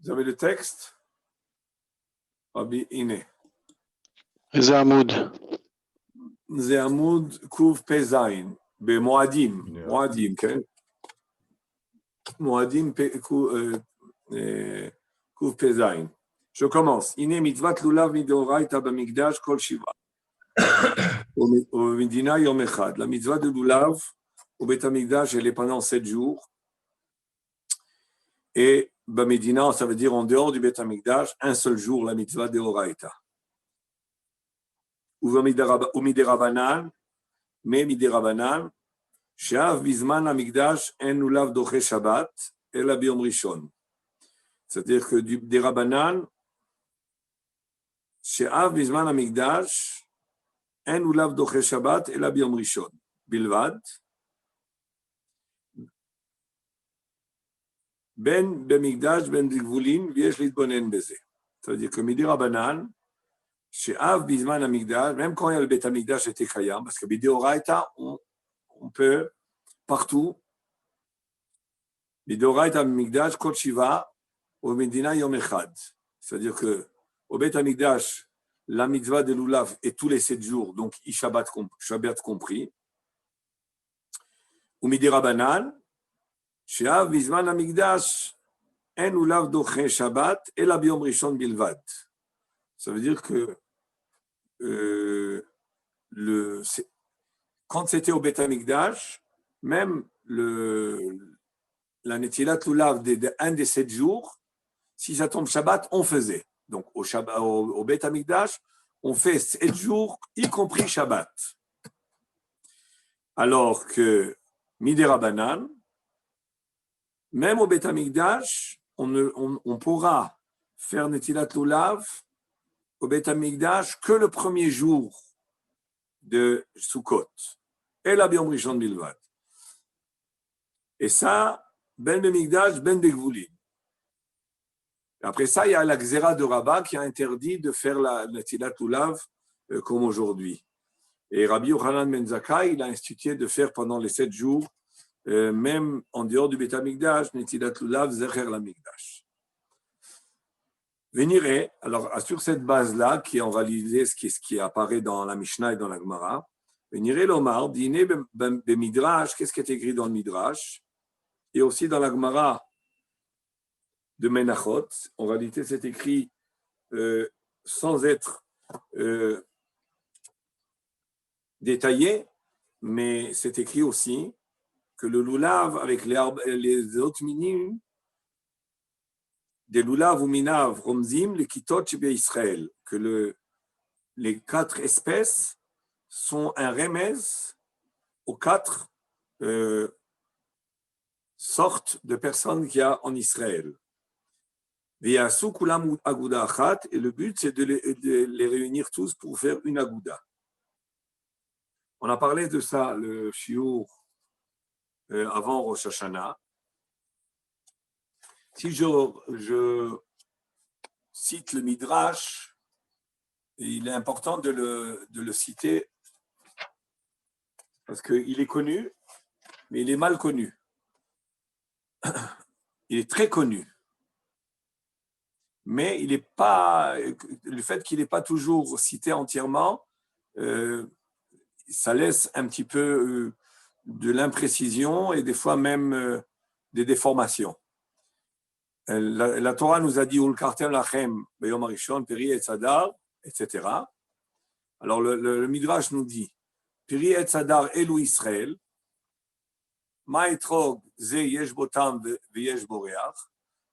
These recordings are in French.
Vous avez le texte? Rabbi Iné. איזה עמוד? זה עמוד ק"פ במועדים, מועדים, כן? מועדים ק"פ. Je commence. הנה מצוות לולב מדאורייתא במקדש כל שבעה. ובמדינה יום אחד. La mitzvah de lulav au Beth Amikdash, elle est pendant 7 jours. Et Bamedina, ça veut dire en dehors du Beth Amikdash, un seul jour, la mitzvah de Horaïta. Umiderabanan, mais miderabanan, she'av bizman Amikdash en lulav doche Shabbat, ela biyom rishon. C'est-à-dire que du derabanan, she'av bizman Amikdash en lulav doche Shabbat, ela biyom rishon. Bilvad. Ben במקדש, ben בגבולין, ויש להתבונן בזה. C'est-à-dire que מדי רבנן, שאב בזמן המקדש, même quand le בית המקדש était קיים, parce que בדאורייתא, on peut partout, בדאורייתא במקדש, כל שבעה, ובמדינה יום אחד. C'est-à-dire que au בית המקדש, la mitzvah de lulav est tous les 7 jours, donc Shabbat compris. ומדי רבנן, שאב בזמן המקדש אין לולב דוחה שבת, אלא ביום ראשון בלבד. Ça veut dire que quand c'était au Beth Amikdash, même la Netilat Lulav d'un des 7 jours, si ça tombe Shabbat, on faisait. Donc au Beth Amikdash, on fait 7 jours, y compris Shabbat. Alors que Midei Rabanan, même au Beth Amikdash, on pourra faire Netilat Lulav au Beth Amikdash que le premier jour de Sukkot. Et la Biyom Rishon Bilvad. Et ça, Ben Bemikdash, Ben Begvulin. Après ça, il y a la Gzera de Rabbah qui a interdit de faire la Netilat Lulav comme aujourd'hui. Et Rabbi Yochanan ben Zakkai, il a institué de faire pendant les 7 jours même en dehors du Beth Amikdash, Netilat Lulav, Zecher l'Amikdash. Véniré, alors sur cette base-là, qui on va liser ce qui apparaît dans la Mishnah et dans la Gemara, Véniré l'Omar, dîner be Midrash, qu'est-ce qui est écrit dans le Midrash, et aussi dans la Gemara de Menachot, en réalité c'est écrit sans être détaillé, mais c'est écrit aussi que le lulav avec les autres minimes, des lulav ou minav romzim, les kitot chez Israël, que les 4 espèces sont un remez aux 4 sortes de personnes qu'il y a en Israël. Et le but, c'est de les réunir tous pour faire une agouda. On a parlé de ça, le shiur, avant Rosh Hashanah. Si je cite le Midrash, il est important de le citer parce qu'il est connu, mais il est mal connu. Il est très connu. Mais il est pas, le fait qu'il n'est pas toujours cité entièrement, ça laisse un petit peu de l'imprécision et des fois même des déformations. La Torah nous a dit Ul kartem lachem beyom harishon peri etz hadar, etc. Alors le Midrash nous dit peri etz hadar elu Israël, ma etrog ze yesh bo tam veyesh bo reach.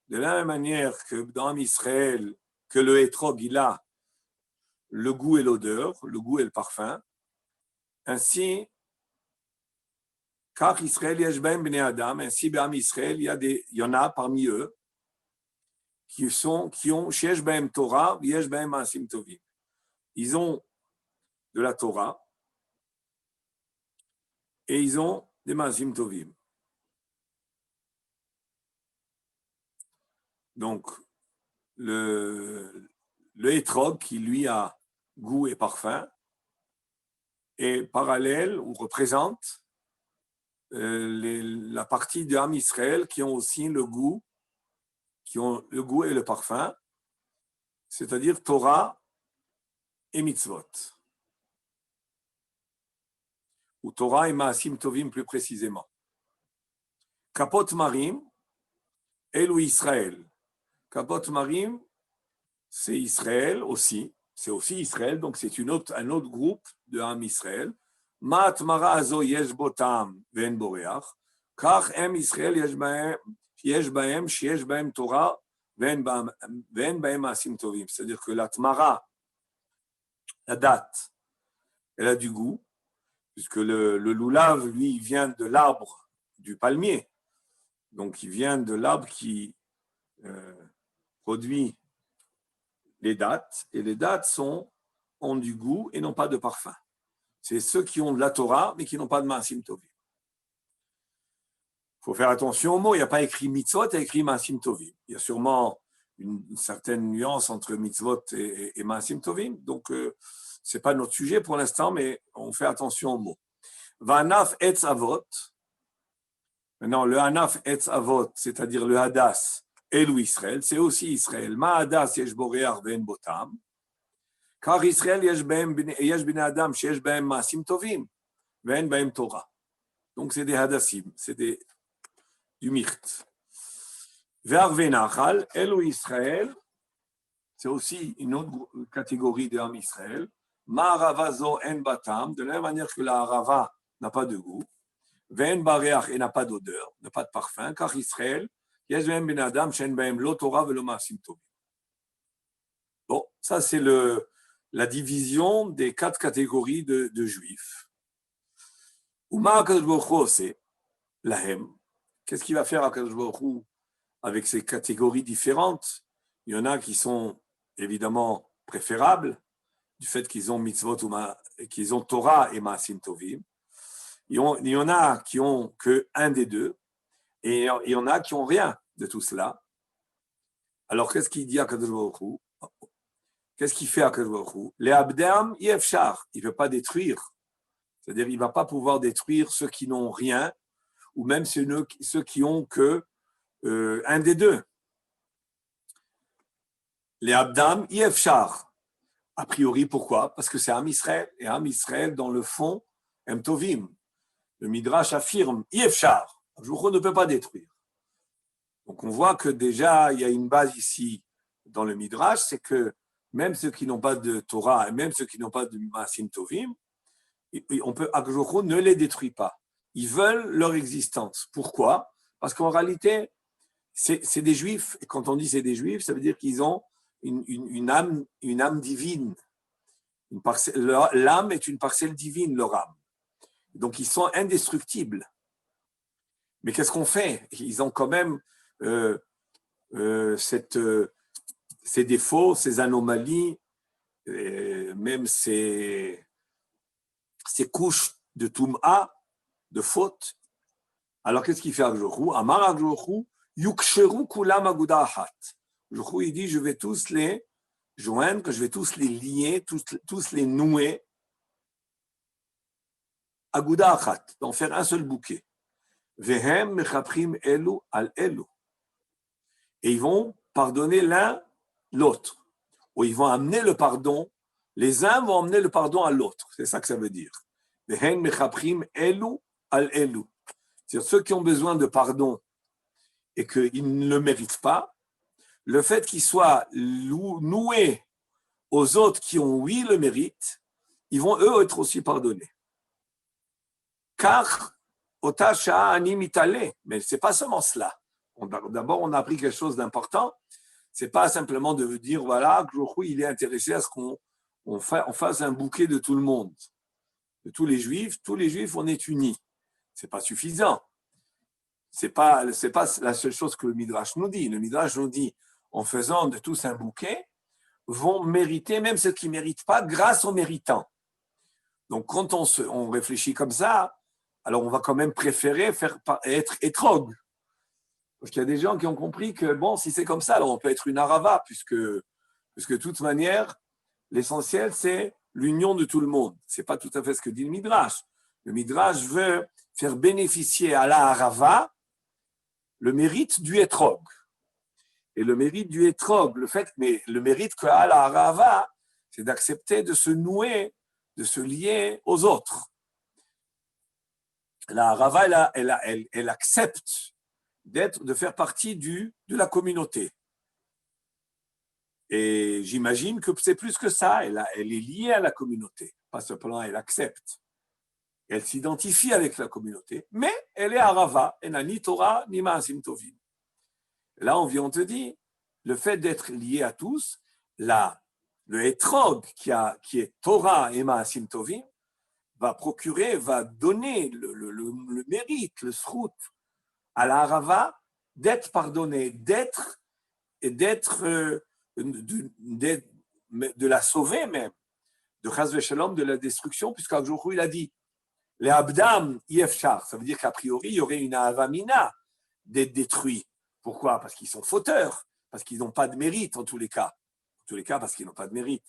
De la même manière que dans Israël, que le etrog il a le goût et l'odeur, le goût et le parfum, ainsi car Israël yesh bahem bnei adam, ainsi be'am Israël il y en a parmi eux qui ont sheyesh bahem Torah, yesh bahem maasim tovim. Ils ont de la Torah et ils ont des maasim tovim. Donc le etrog qui lui a goût et parfum est parallèle ou représente la partie de Ham Israël qui ont aussi le goût qui ont le goût et le parfum, c'est-à-dire Torah et mitzvot. Ou Torah et Maasim Tovim plus précisément. Kapot Marim, Elou Israël. Kapot Marim, c'est Israël aussi. C'est aussi Israël, donc c'est un autre groupe de Ham Israël. Ma'at Mara Azo Yesh Botam Ven Boreach. Kach Em Israël Yesh Baem, Sheyesh Baem Torah, Ven Baem Maasim Tovim. C'est-à-dire que la Tmara, la date, elle a du goût, puisque le loulav, lui, il vient de l'arbre du palmier. Donc, il vient de l'arbre qui produit les dattes, et les dattes ont du goût et n'ont pas de parfum. C'est ceux qui ont de la Torah, mais qui n'ont pas de Maasim Tovim. Il faut faire attention aux mots, il n'y a pas écrit mitzvot, il y a écrit Maasim Tovim. Il y a sûrement une certaine nuance entre mitzvot et Maasim Tovim, donc ce n'est pas notre sujet pour l'instant, mais on fait attention aux mots. Vanaf etz avot. Maintenant, le Hanaf etz avot, c'est-à-dire le Hadas, Elou Israël, c'est aussi Israël. Ma Hadas yesh boreach ve'en botam. Car Israël yesh bnei adam sheyesh bahem maasim tovim ve'en bahem Torah. Donc c'est des Hadassim, c'est du Mirt. Ve'arve nachal, Elou Israël, c'est aussi une autre catégorie de Ham Israël. Ma harava zo en batam, de la même manière que la harava n'a pas de goût. Ve'en bareach et n'a pas d'odeur, n'a pas de parfum, car Israël, yesh bahem ben adam she'en bahem lo Torah ve'lo maasim tovim. Bon, ça c'est la division des 4 catégories de juifs. Uma HaKadosh Baruch Hu c'est lahem. Qu'est-ce qu'il va faire HaKadosh Baruch Hu avec ces catégories différentes? Il y en a qui sont évidemment préférables du fait qu'ils ont mitzvot qu'ils ont Torah et Maasim Tovim. Il y en a qui ont que un des deux, et il y en a qui ont rien de tout cela. Alors qu'est-ce qu'il dit HaKadosh Baruch Hu? Qu'est-ce qu'il fait HaKadosh Baruch Hu? Les abdam yefshar, il ne peut pas détruire. C'est-à-dire, il ne va pas pouvoir détruire ceux qui n'ont rien, ou même ceux qui ont que un des deux. Les abdam yefshar. A priori, pourquoi? Parce que c'est Ham Israël. Et Ham Israël, dans le fond, Em Tovim. Le Midrash affirme yefshar. HaKadosh ne peut pas détruire. Donc, on voit que déjà, il y a une base ici dans le Midrash, c'est que même ceux qui n'ont pas de Torah et même ceux qui n'ont pas de Maasim Tovim, HaKadosh ne les détruit pas. Ils veulent leur existence. Pourquoi? Parce qu'en réalité, c'est des Juifs. Et quand on dit c'est des Juifs, ça veut dire qu'ils ont une âme divine. L'âme est une parcelle divine, leur âme. Donc, ils sont indestructibles. Mais qu'est-ce qu'on fait? Ils ont quand même ces défauts, ces anomalies, même ces couches de Toum'a, de faute. Alors, qu'est-ce qu'il fait HaKadosh Hu? Amar HaKadosh Hu, yuksheru kulam aguda achat. HaKadosh Hu, il dit, je vais tous les joindre, je vais tous les lier, tous les nouer. Aguda achat, d'en faire un seul bouquet. Vehem mechaprim elu al elu. Et ils vont pardonner l'un l'autre. Ou ils vont amener le pardon. Les uns vont amener le pardon à l'autre. C'est ça que ça veut dire. Vehem mechaprim elu al elu. C'est-à-dire ceux qui ont besoin de pardon et qu'ils ne le méritent pas, le fait qu'ils soient noués aux autres qui ont, oui, le mérite, ils vont eux être aussi pardonnés. Car, ota sha'a ani mitale, mais ce n'est pas seulement cela. D'abord, on a appris quelque chose d'important. Ce n'est pas simplement de dire, voilà, que il est intéressé à ce qu'on fasse un bouquet de tout le monde, de tous les Juifs, on est unis. Ce n'est pas suffisant. Ce n'est pas la seule chose que le Midrash nous dit. Le Midrash nous dit, en faisant de tous un bouquet, vont mériter, même ceux qui ne méritent pas, grâce aux méritants. Donc, quand on réfléchit comme ça, alors on va quand même préférer être étrog. Parce qu'il y a des gens qui ont compris que, bon, si c'est comme ça, alors on peut être une arava, puisque de toute manière, l'essentiel, c'est l'union de tout le monde. Ce n'est pas tout à fait ce que dit le Midrash. Le Midrash veut faire bénéficier à la arava le mérite du étrog. et le mérite du Etrog, mais le mérite qu'a la Arava, c'est d'accepter de se nouer, de se lier aux autres. La Arava, elle accepte de faire partie de la communauté. Et j'imagine que c'est plus que ça, elle est liée à la communauté, pas simplement elle accepte. Elle s'identifie avec la communauté, mais elle est Arava, elle n'a ni Torah ni Maasim Tovim. Là, on vient te dire, le fait d'être lié à tous, le Etrog qui est Torah et Maasim Tovim, va donner le mérite, le srout à la Arava d'être pardonné, de la sauver même, de Chas v'Shalom, de la destruction, puisqu'un jour il a dit les Abdam Yefchar, ça veut dire qu'a priori il y aurait une Avamina d'être détruits. Pourquoi? Parce qu'ils sont fauteurs, parce qu'ils n'ont pas de mérite en tous les cas. En tous les cas, parce qu'ils n'ont pas de mérite.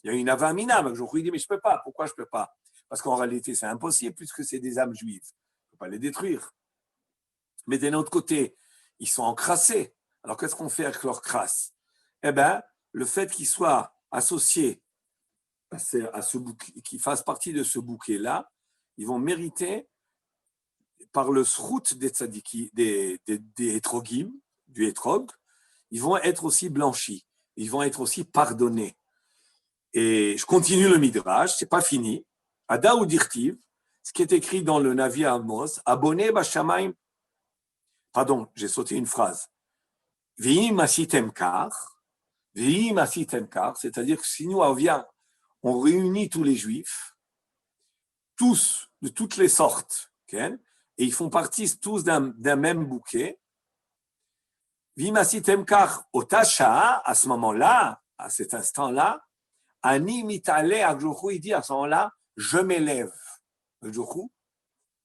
Il y a une Avamina, mais il dit mais je ne peux pas. Pourquoi je ne peux pas? Parce qu'en réalité c'est impossible puisque c'est des âmes juives. On ne peut pas les détruire. Mais d'un autre côté, ils sont encrassés. Alors qu'est-ce qu'on fait avec leur crasse? Eh bien, le fait qu'ils soient associés à ce bouquet, qu'ils fassent partie de ce bouquet-là, ils vont mériter, par le srout des tzadiki, des etrogim, du etrog, ils vont être aussi blanchis, ils vont être aussi pardonnés. Et je continue le midrash, c'est pas fini. Ada ou dirtiv, ce qui est écrit dans le Navi Amos, abonné bashamaim, pardon, j'ai sauté une phrase. V'im asitem kar, c'est-à-dire que si nous on réunit tous les juifs, tous, de toutes les sortes, okay, et ils font partie tous d'un même bouquet. V'im asitem kar otasha, à ce moment-là, à cet instant-là, ani mitale akjochou, il dit à ce moment-là, je m'élève. Le jochou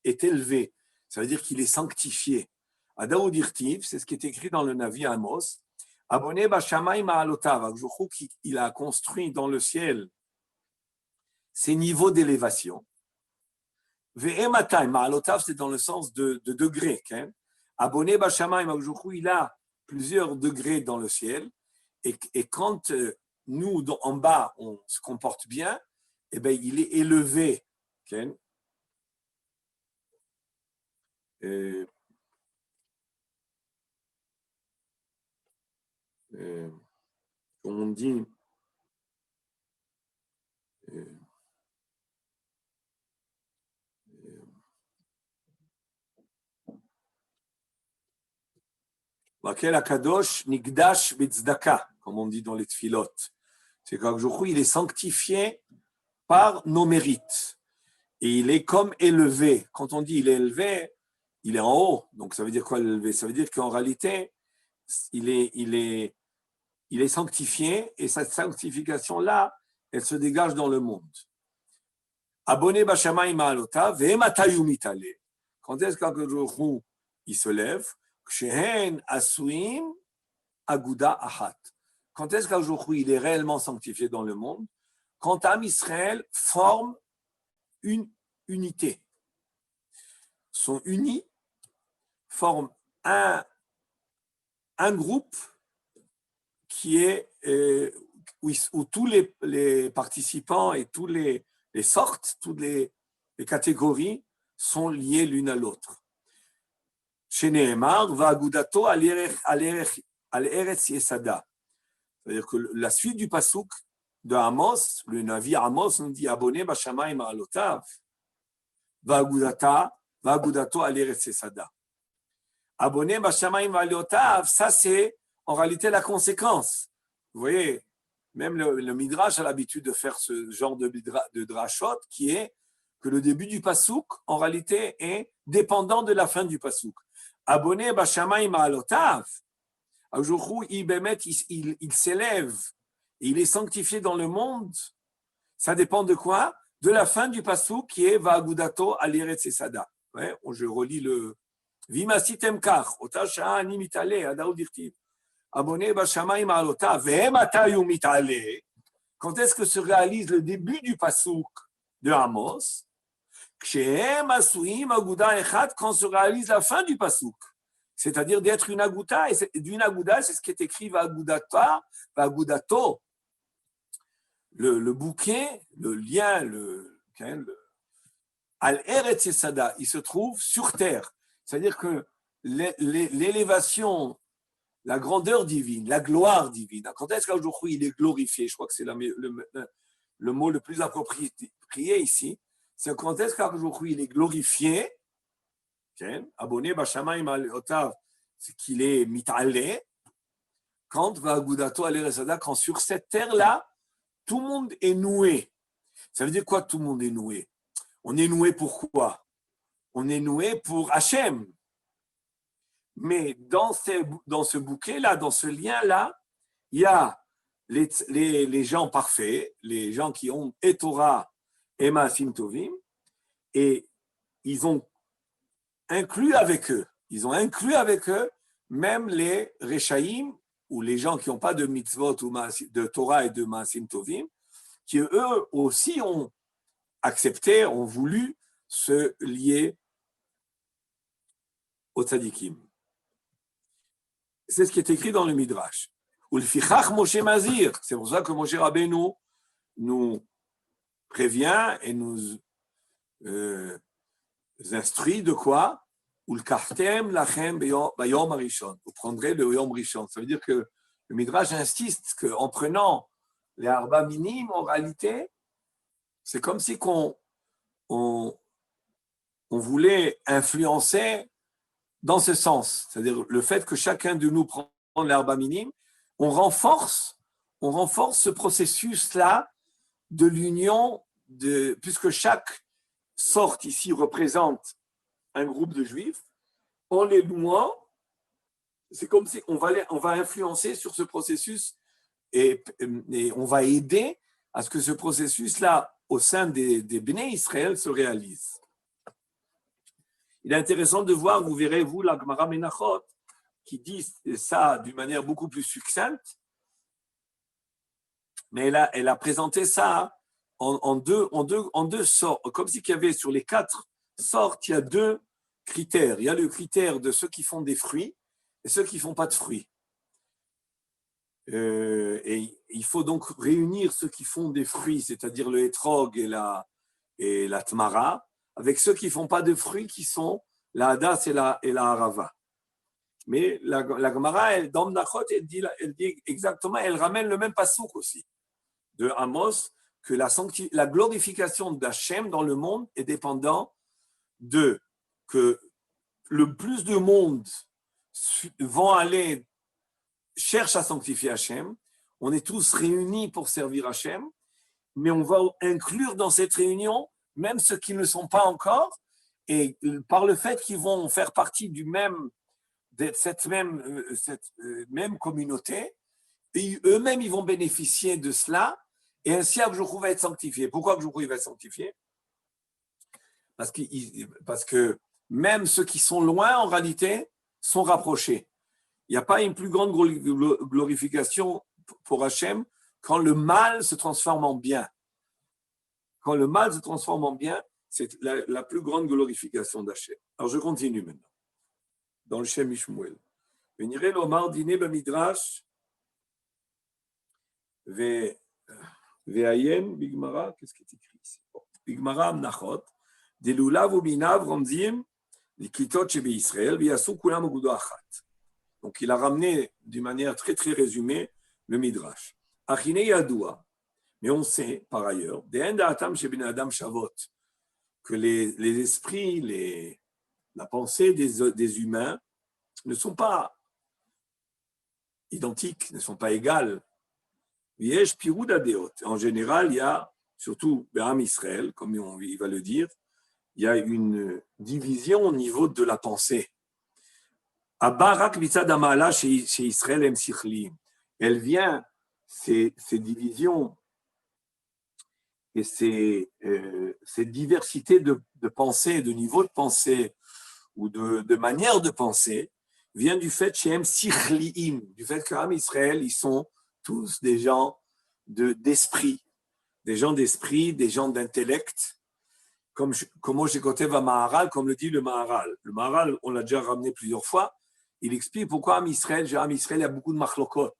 est élevé, ça veut dire qu'il est sanctifié. Adaou dirtiv, c'est ce qui est écrit dans le Navi Amos. Abonné Bashamay Ma'alotav, il a construit dans le ciel ses niveaux d'élévation. Ve'ematay Ma'alotav, c'est dans le sens de degrés. Abonné Bashamay, il a plusieurs degrés dans le ciel. Et quand nous, en bas, on se comporte bien, eh bien, il est élevé. On dit Vakel Akadosh Nigdash Betzdaka, comme on dit dans les tfilot. C'est qu'un jour il est sanctifié par nos mérites. Et il est comme élevé. Quand on dit il est élevé, il est en haut. Donc ça veut dire quoi l'élevé? Ça veut dire qu'en réalité, il est sanctifié et cette sanctification-là, elle se dégage dans le monde. Abonné Bashamay Ma'alota, Ve'ematayou mitale. Quand est-ce qu'un jour il se lève? Shehen Asuim Aguda Ahat. Quand est-ce qu'un jour il est réellement sanctifié dans le monde? Quand Am Israël forme une unité. Sont unis, forment un groupe qui est où tous les participants et tous les sortes, toutes les catégories sont liées l'une à l'autre. Chez Nehemar, Va'agudato al eretz yesada. C'est-à-dire que la suite du pasouk de Amos, le Navi Amos, on dit abonné Bashamayim Ma'alotav, Va'agudato al eretz yesada. Abonné Bashamayim Ma'alotav, ça c'est en réalité la conséquence. Vous voyez, même le Midrash a l'habitude de faire ce genre de drachot qui est que le début du pasouk, en réalité, est dépendant de la fin du pasouk. Abonné Bashamayim Ma'alotav, il s'élève et il est sanctifié dans le monde. Ça dépend de quoi? De la fin du pasouk qui est Va'agudato al eretz yesada. Je relis le Vimasitem kach, otasha ani mitale, adaou dirtiv. Abonné Bashamayim Ma'alotav, ve'ematayou mitale. Quand est-ce que se réalise le début du pasouk de Amos? Quand se réalise la fin du pasouk. c'est-à-dire d'être une agouda, et d'une agouda, c'est ce qui est écrit va'agudata, va'agudato, le bouquet, le lien, al-eretz yesada, il se trouve sur terre, c'est-à-dire que l'élévation, la grandeur divine, la gloire divine, quand est-ce qu'aujourd'hui il est glorifié, je crois que c'est le mot le plus approprié ici, c'est quand est-ce qu'aujourd'hui il est glorifié, abonné Bashamayim al-Otav, c'est qu'il est mitalé, quand va'agudato al-eresada, quand sur cette terre-là, tout le monde est noué. Ça veut dire quoi, tout le monde est noué? On est noué pour quoi? On est noué pour Hachem. Mais dans ce bouquet-là, dans ce lien-là, il y a les gens parfaits, les gens qui ont et Torah et Maasim Tovim, et ils ont inclus avec eux même les Rechaïm, ou les gens qui n'ont pas de mitzvot ou de Torah et de Maasim Tovim, qui eux aussi ont accepté, ont voulu se lier aux tzadikim. C'est ce qui est écrit dans le Midrash. Ou le fichach Moshe Mazir. C'est pour ça que Moshe Rabbeinu nous prévient et nous instruit de quoi? Ou le kartem lachem bayom harishon. Vous prendrez le yom rishon. Ça veut dire que le Midrash insiste qu'en prenant les arba minimes, en réalité, c'est comme si on voulait influencer dans ce sens. C'est-à-dire le fait que chacun de nous prend l'arba minime, on renforce ce processus-là de l'union, puisque chaque sorte ici représente un groupe de juifs, en les louant, c'est comme si on va influencer sur ce processus et on va aider à ce que ce processus-là, au sein des Bnei Israël, se réalise. Il est intéressant de voir, vous verrez, vous, la Gemara Menachot, qui dit ça d'une manière beaucoup plus succincte, mais elle a présenté ça en deux sortes, comme si qu'il y avait sur les 4 sortes, il y a 2 critères. Il y a le critère de ceux qui font des fruits et ceux qui ne font pas de fruits. Et il faut donc réunir ceux qui font des fruits, c'est-à-dire le hétrog et la tmara, avec ceux qui ne font pas de fruits, qui sont la hadas et la harava. Mais la Gemara, dans Menachot, elle dit exactement, elle ramène le même passouk aussi, de Amos, que la glorification d'Hachem dans le monde est dépendant de que le plus de monde cherche à sanctifier Hachem, on est tous réunis pour servir Hachem, mais on va inclure dans cette réunion même ceux qui ne le sont pas encore, et par le fait qu'ils vont faire partie de cette même communauté, et eux-mêmes ils vont bénéficier de cela, et ainsi Abjourou va être sanctifié. Pourquoi Abjourou va être sanctifié? Parce que même ceux qui sont loin, en réalité, sont rapprochés. Il n'y a pas une plus grande glorification pour Hachem quand le mal se transforme en bien. Quand le mal se transforme en bien, c'est la plus grande glorification d'Hachem. Alors je continue maintenant. Dans le Shem Ishmuel. Venirez l'Omar dîner b'midrash ve'ayen bigmara. Qu'est-ce qui est écrit ici? Bigmara amnachot. Delulav ou minav ramzim likitot shebe Israël v'yasu kulam agudo achat. Donc il a ramené d'une manière très très résumée le midrash. Achine yadoua. Mais on sait, par ailleurs, que les esprits, la pensée des humains ne sont pas identiques, ne sont pas égales. En général, il y a, surtout Béam Israël, comme il va le dire, il y a une division au niveau de la pensée. Chez Israël, elle vient, ces divisions, et cette diversité de pensée, de niveau de pensée ou de manière de penser vient du fait du fait qu'Am Israël, ils sont tous des gens d'esprit, des gens d'intellect, comme le dit le Maharal. Le Maharal, on l'a déjà ramené plusieurs fois, il explique pourquoi Am Israël, il y a beaucoup de machlokot.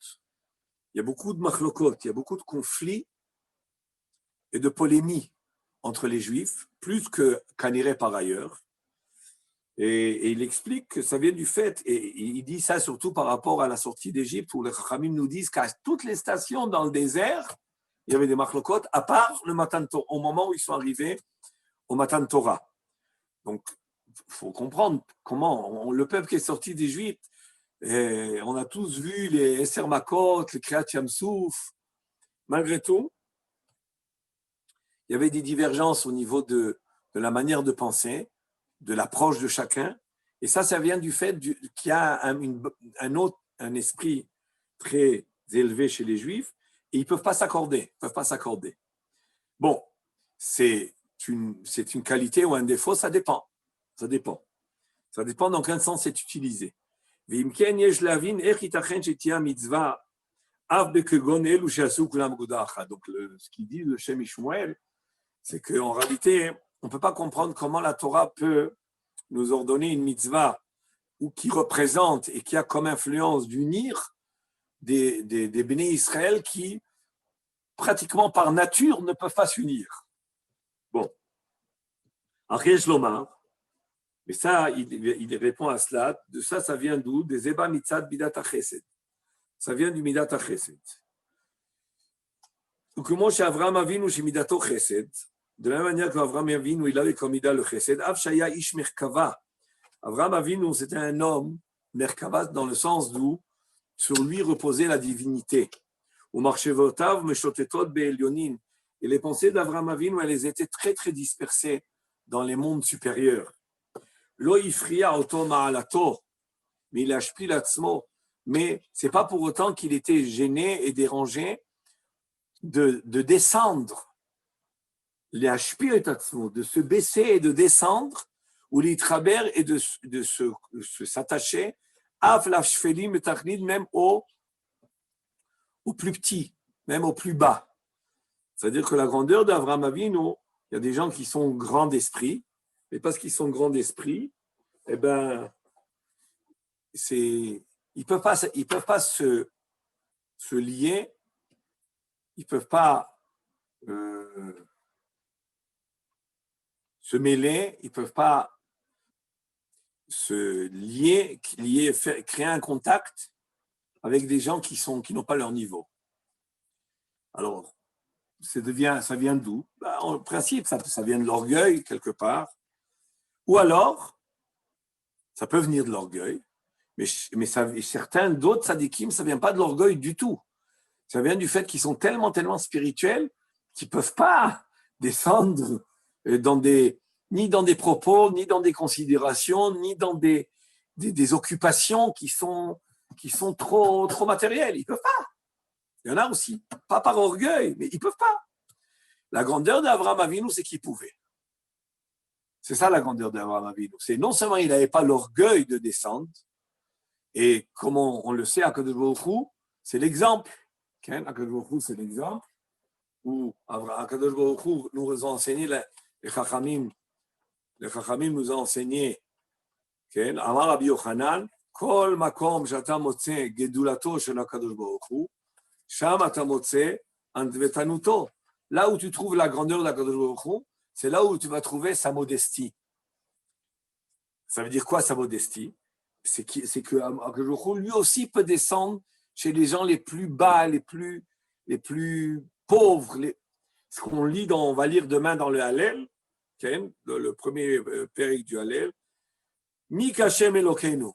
Il y a beaucoup de machlokot, il y a beaucoup de conflits et de polémies entre les Juifs, plus qu'en Irak par ailleurs. Et il explique que ça vient du fait, et il dit ça surtout par rapport à la sortie d'Égypte, où les Chachamim nous disent qu'à toutes les stations dans le désert, il y avait des machlokot, à part le Matan Torah, au moment où ils sont arrivés au Matan Torah. Donc, il faut comprendre comment le peuple qui est sorti d'Égypte, on a tous vu les Esser Makot, les Kriyat Yamsouf. Malgré tout, il y avait des divergences au niveau de la manière de penser, de l'approche de chacun. Et ça vient du fait qu'il y a un esprit très élevé chez les Juifs et ils ne peuvent pas s'accorder. Bon, c'est une qualité ou un défaut, ça dépend. Ça dépend dans quel sens c'est utilisé. Donc, ce qu'il dit le Shem Ishmuel, c'est qu'en réalité, on ne peut pas comprendre comment la Torah peut nous ordonner une mitzvah ou qui représente et qui a comme influence d'unir des bénis Israël qui, pratiquement par nature, ne peuvent pas s'unir. Bon. Ariège Lomar, mais ça, il répond à cela. De ça vient d'où? Des Eba Mitzad Bidat HaChesed. Ça vient du Midat HaChesed. Donc, comment chez Avraham Avinu, chez Midato Chesed, de la même manière qu'Avraham Avinu, il avait comme Midat le Chesed, Av Shaya Ish Merkava. Avraham Avinu, c'était un homme, Merkava, dans le sens d'où sur lui reposait la divinité. Ou Marchevotav, Meshotetot Be'elyonin. Et les pensées d'Avraham Avinu, elles étaient très, très dispersées dans les mondes supérieurs. Lo ifriya oto ma'alato, mais il a shpil atzmo. Mais ce n'est pas pour autant qu'il était gêné et dérangé de descendre, de se baisser et de descendre, ou l'itraber et de s'attacher, même au plus petit, même au plus bas. C'est-à-dire que la grandeur d'Avraham Avinu, il y a des gens qui sont grands d'esprit, et parce qu'ils sont grands d'esprit, eh ben, ils peuvent pas se lier, ils ne peuvent pas se mêler, ils ne peuvent pas se lier, créer un contact avec des gens qui n'ont pas leur niveau. Alors, ça vient d'où? En principe, ça vient de l'orgueil, quelque part. Ou alors, ça peut venir de l'orgueil, mais certains d'autres sadikim, ça ne vient pas de l'orgueil du tout. Ça vient du fait qu'ils sont tellement, tellement spirituels qu'ils ne peuvent pas descendre ni dans des propos, ni dans des considérations, ni dans des occupations qui sont trop matérielles. Ils ne peuvent pas. Il y en a aussi, pas par orgueil, mais ils ne peuvent pas. La grandeur d'Avraham Avinu, c'est qu'il pouvait. C'est ça la grandeur d'Avraham Avinu. C'est non seulement il n'avait pas l'orgueil de descendre, et comme on le sait, Akadosh Baruch Hu, c'est l'exemple. Akadosh Baruch Hu, c'est l'exemple où Akadosh Baruch Hu nous a enseigné, les Chachamim nous ont enseigné, Amar Rabbi Yochanan, Kol makom shata motze gedulato shel Akadosh Baruch Hu, sham ata motze antvetanuto. Là où tu trouves la grandeur d'Akadosh Baruch Hu, c'est là où tu vas trouver sa modestie. Ça veut dire quoi, sa modestie? C'est que Akadosh Baruch Hu, lui aussi, peut descendre chez les gens les plus bas, les plus pauvres. Ce qu'on lit, on va lire demain dans le Hallel, le premier périque du Hallel. Mi kashem Elokeinu,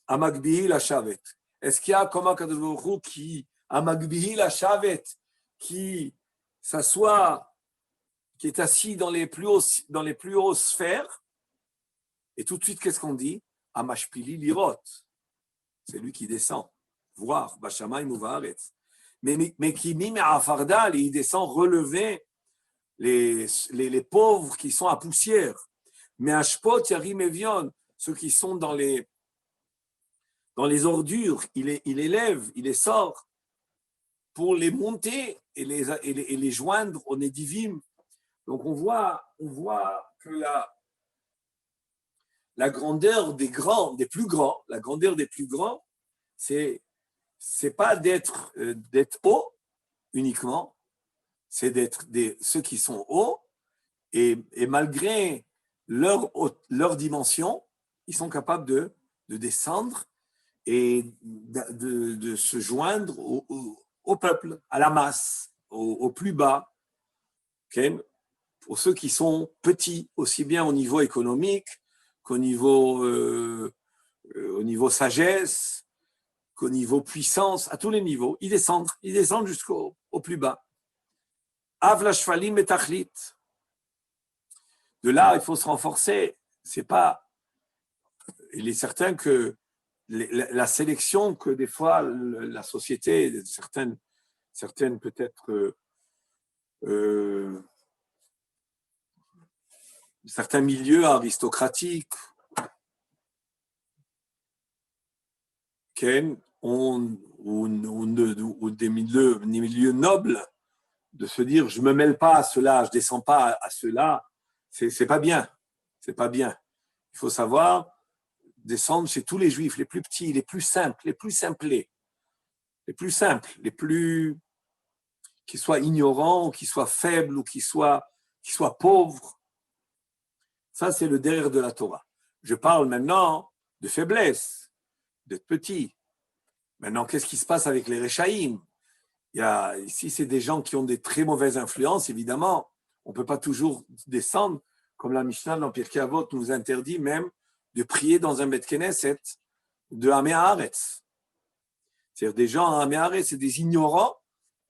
amagbihi la shavet. Est-ce qu'il y a comme Akadosh Baruch Hu qui, amagbihi la shavet, qui s'assoit, qui est assis dans les plus hautes sphères, et tout de suite, qu'est-ce qu'on dit? Amashpili lirot. C'est lui qui descend, voir, Bashamayim ou Vaaretz. Mais qui mime à Afardal, il descend relever les pauvres qui sont à poussière. Mais Ashpot, Yarim Evion, ceux qui sont dans les ordures, il élève, il les sort pour les monter et les joindre au Nédivim. Donc on voit que la grandeur des grands, des plus grands, la grandeur des plus grands, c'est pas d'être haut uniquement, c'est d'être ceux qui sont hauts et malgré leur dimension, ils sont capables de descendre et de se joindre au peuple, à la masse, au plus bas. Okay? Pour ceux qui sont petits, aussi bien au niveau économique qu'au niveau, au niveau sagesse, qu'au niveau puissance, à tous les niveaux, ils descendent jusqu'au plus bas. Av la shvalim betachlit. De là, il faut se renforcer. C'est pas. Il est certain que la sélection que des fois la société, certaines peut-être certains milieux aristocratiques ou des milieux nobles, de se dire je me mêle pas à cela, je descends pas à cela, c'est pas bien, c'est pas bien. Il faut savoir descendre chez tous les juifs, les plus petits, les plus simples, les plus simplés, les plus simples, les plus qui soient ignorants, ou qui soient faibles, ou qui soient pauvres. Ça, c'est le derrière de la Torah. Je parle maintenant de faiblesse, d'être petit. Maintenant, qu'est-ce qui se passe avec les Rechaïm? Ici, c'est des gens qui ont des très mauvaises influences, évidemment. On ne peut pas toujours descendre, comme la Mishnah dans Pirkei Avot nous interdit même de prier dans un Bet Knesset de Amé Haaretz. C'est-à-dire des gens à Amé Haaretz, c'est des ignorants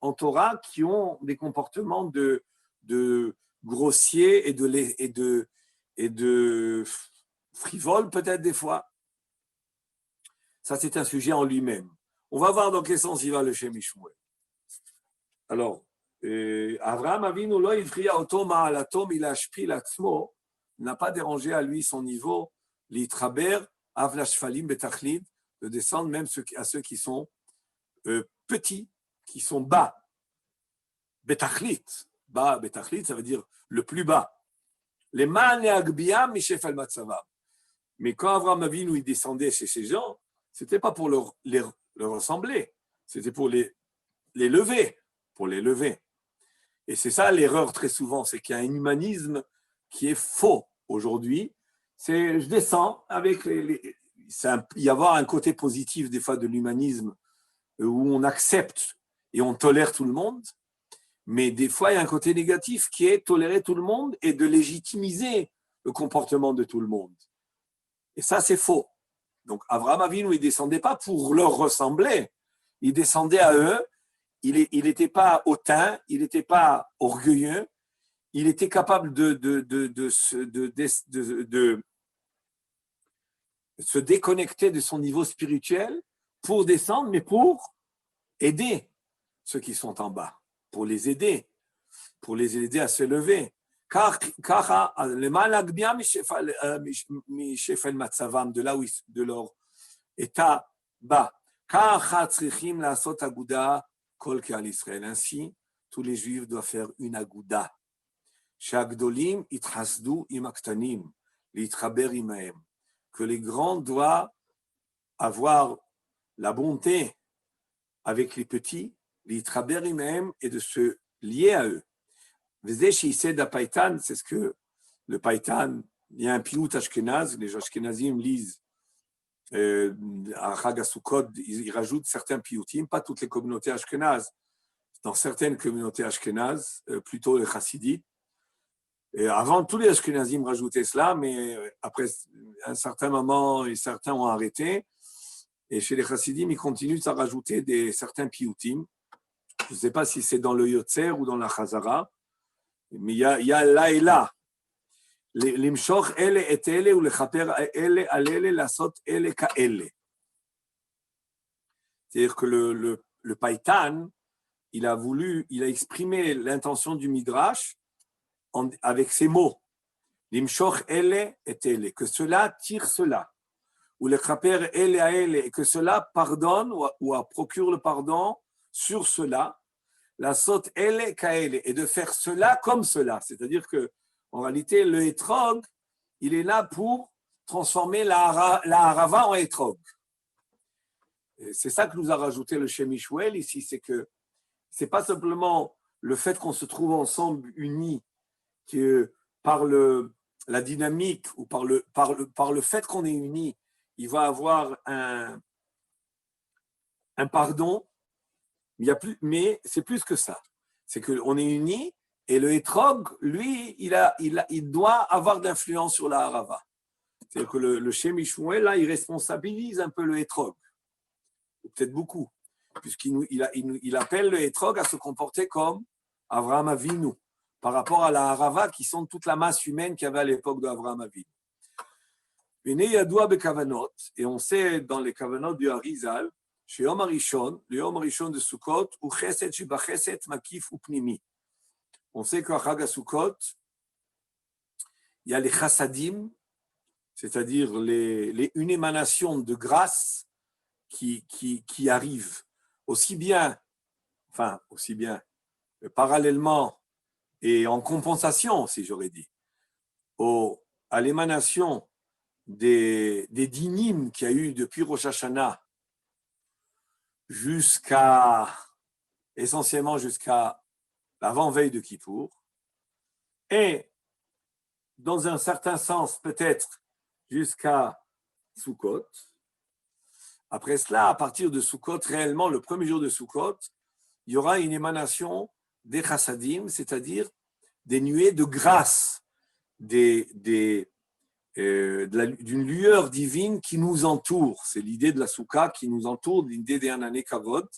en Torah qui ont des comportements de grossiers et de frivoles peut-être des fois. Ça, c'est un sujet en lui-même. On va voir dans quel sens il va le Shem Shmuel. Alors, Avraham Avinu lo ivriya oto ma'alato milashpil atzmo, n'a pas dérangé à lui son niveau, l'itraber avla shfalim betachlid, de descendre même à ceux qui sont petits, qui sont bas. Betachlit, bas, betachlit, ça veut dire le plus bas. Les man et agbia mishefel matzavam. Mais quand Avraham Avinu il descendait chez ces gens, c'était pas pour leur ressembler, c'était pour les lever, Et c'est ça l'erreur très souvent, c'est qu'il y a un humanisme qui est faux aujourd'hui. C'est je descends avec il y avoir un côté positif des fois de l'humanisme où on accepte et on tolère tout le monde, mais des fois il y a un côté négatif qui est tolérer tout le monde et de légitimiser le comportement de tout le monde. Et ça c'est faux. Donc Avraham Avinu il descendait pas pour leur ressembler, il descendait à eux. Il n'était pas hautain, il n'était pas orgueilleux, il était capable de se déconnecter de son niveau spirituel pour descendre, mais pour aider ceux qui sont en bas, pour les aider à se lever. Car le malak bien de là où de leur état bas. Car Kol Ke'al Israël. Ainsi, tous les Juifs doivent faire une agouda. Shagdolim itrasdu im aktanim, litraber imahem. Que les grands doivent avoir la bonté avec les petits, litraber imahem, et de se lier à eux. V'zeh da Paitan, c'est ce que le Paitan, il y a un piout ashkenaz, les ashkenazim lisent à Chag HaSukkot, ils rajoutent certains piyutim, pas toutes les communautés ashkénazes. Dans certaines communautés ashkénazes, plutôt les chassidites. Et avant, tous les ashkénazim rajoutaient cela, mais après un certain moment, certains ont arrêté. Et chez les chassidim, ils continuent à rajouter certains piyutim. Je ne sais pas si c'est dans le Yotzer ou dans la Chazara, mais il y a là et là. למשוך אלה את אלה ולחפר אלה על אלה, לעשות אלה כאלה. C'est-à-dire que le Païtan, il a exprimé l'intention du Midrash avec ces mots. L'imshoch ele et ele, que cela tire cela. Ou le chaper ele à ele, et que cela pardonne ou procure le pardon sur cela. La saute ele kaele, et de faire cela comme cela. C'est-à-dire que en réalité, le hétrog, il est là pour transformer la harava en etrog. C'est ça que nous a rajouté le Shem Ishmuel ici, c'est que c'est pas simplement le fait qu'on se trouve ensemble unis que par la dynamique ou par le fait qu'on est unis, il va avoir un pardon, mais c'est plus que ça. C'est qu'on est unis et le etrog, lui, il doit avoir d'influence sur la harava. C'est-à-dire que le Shem Ishmuel, là, il responsabilise un peu le etrog, peut-être beaucoup, puisqu'il appelle le etrog à se comporter comme Avraham Avinu, par rapport à la harava qui sont toute la masse humaine qu'il y avait à l'époque d'Avraham Avinu. Et on sait dans les kavanot du Harizal, chez Yom HaRishon, le Yom HaRishon de Sukkot, ou chesed shebachesed makif ou pnimi. On sait qu'à Chag HaSukkot, il y a les chassadim, c'est-à-dire une émanation de grâce qui arrive aussi bien, parallèlement et en compensation, si j'aurais dit, à l'émanation des dynim qu'il y a eu depuis Rosh Hashanah essentiellement jusqu'à l'avant-veille de Kippour, et dans un certain sens peut-être jusqu'à Sukkot. Après cela, à partir de Sukkot, réellement le premier jour de Sukkot, il y aura une émanation des chassadim, c'est-à-dire des nuées de grâce, d'une lueur divine qui nous entoure. C'est l'idée de la soukha qui nous entoure, l'idée des Anané Kavod,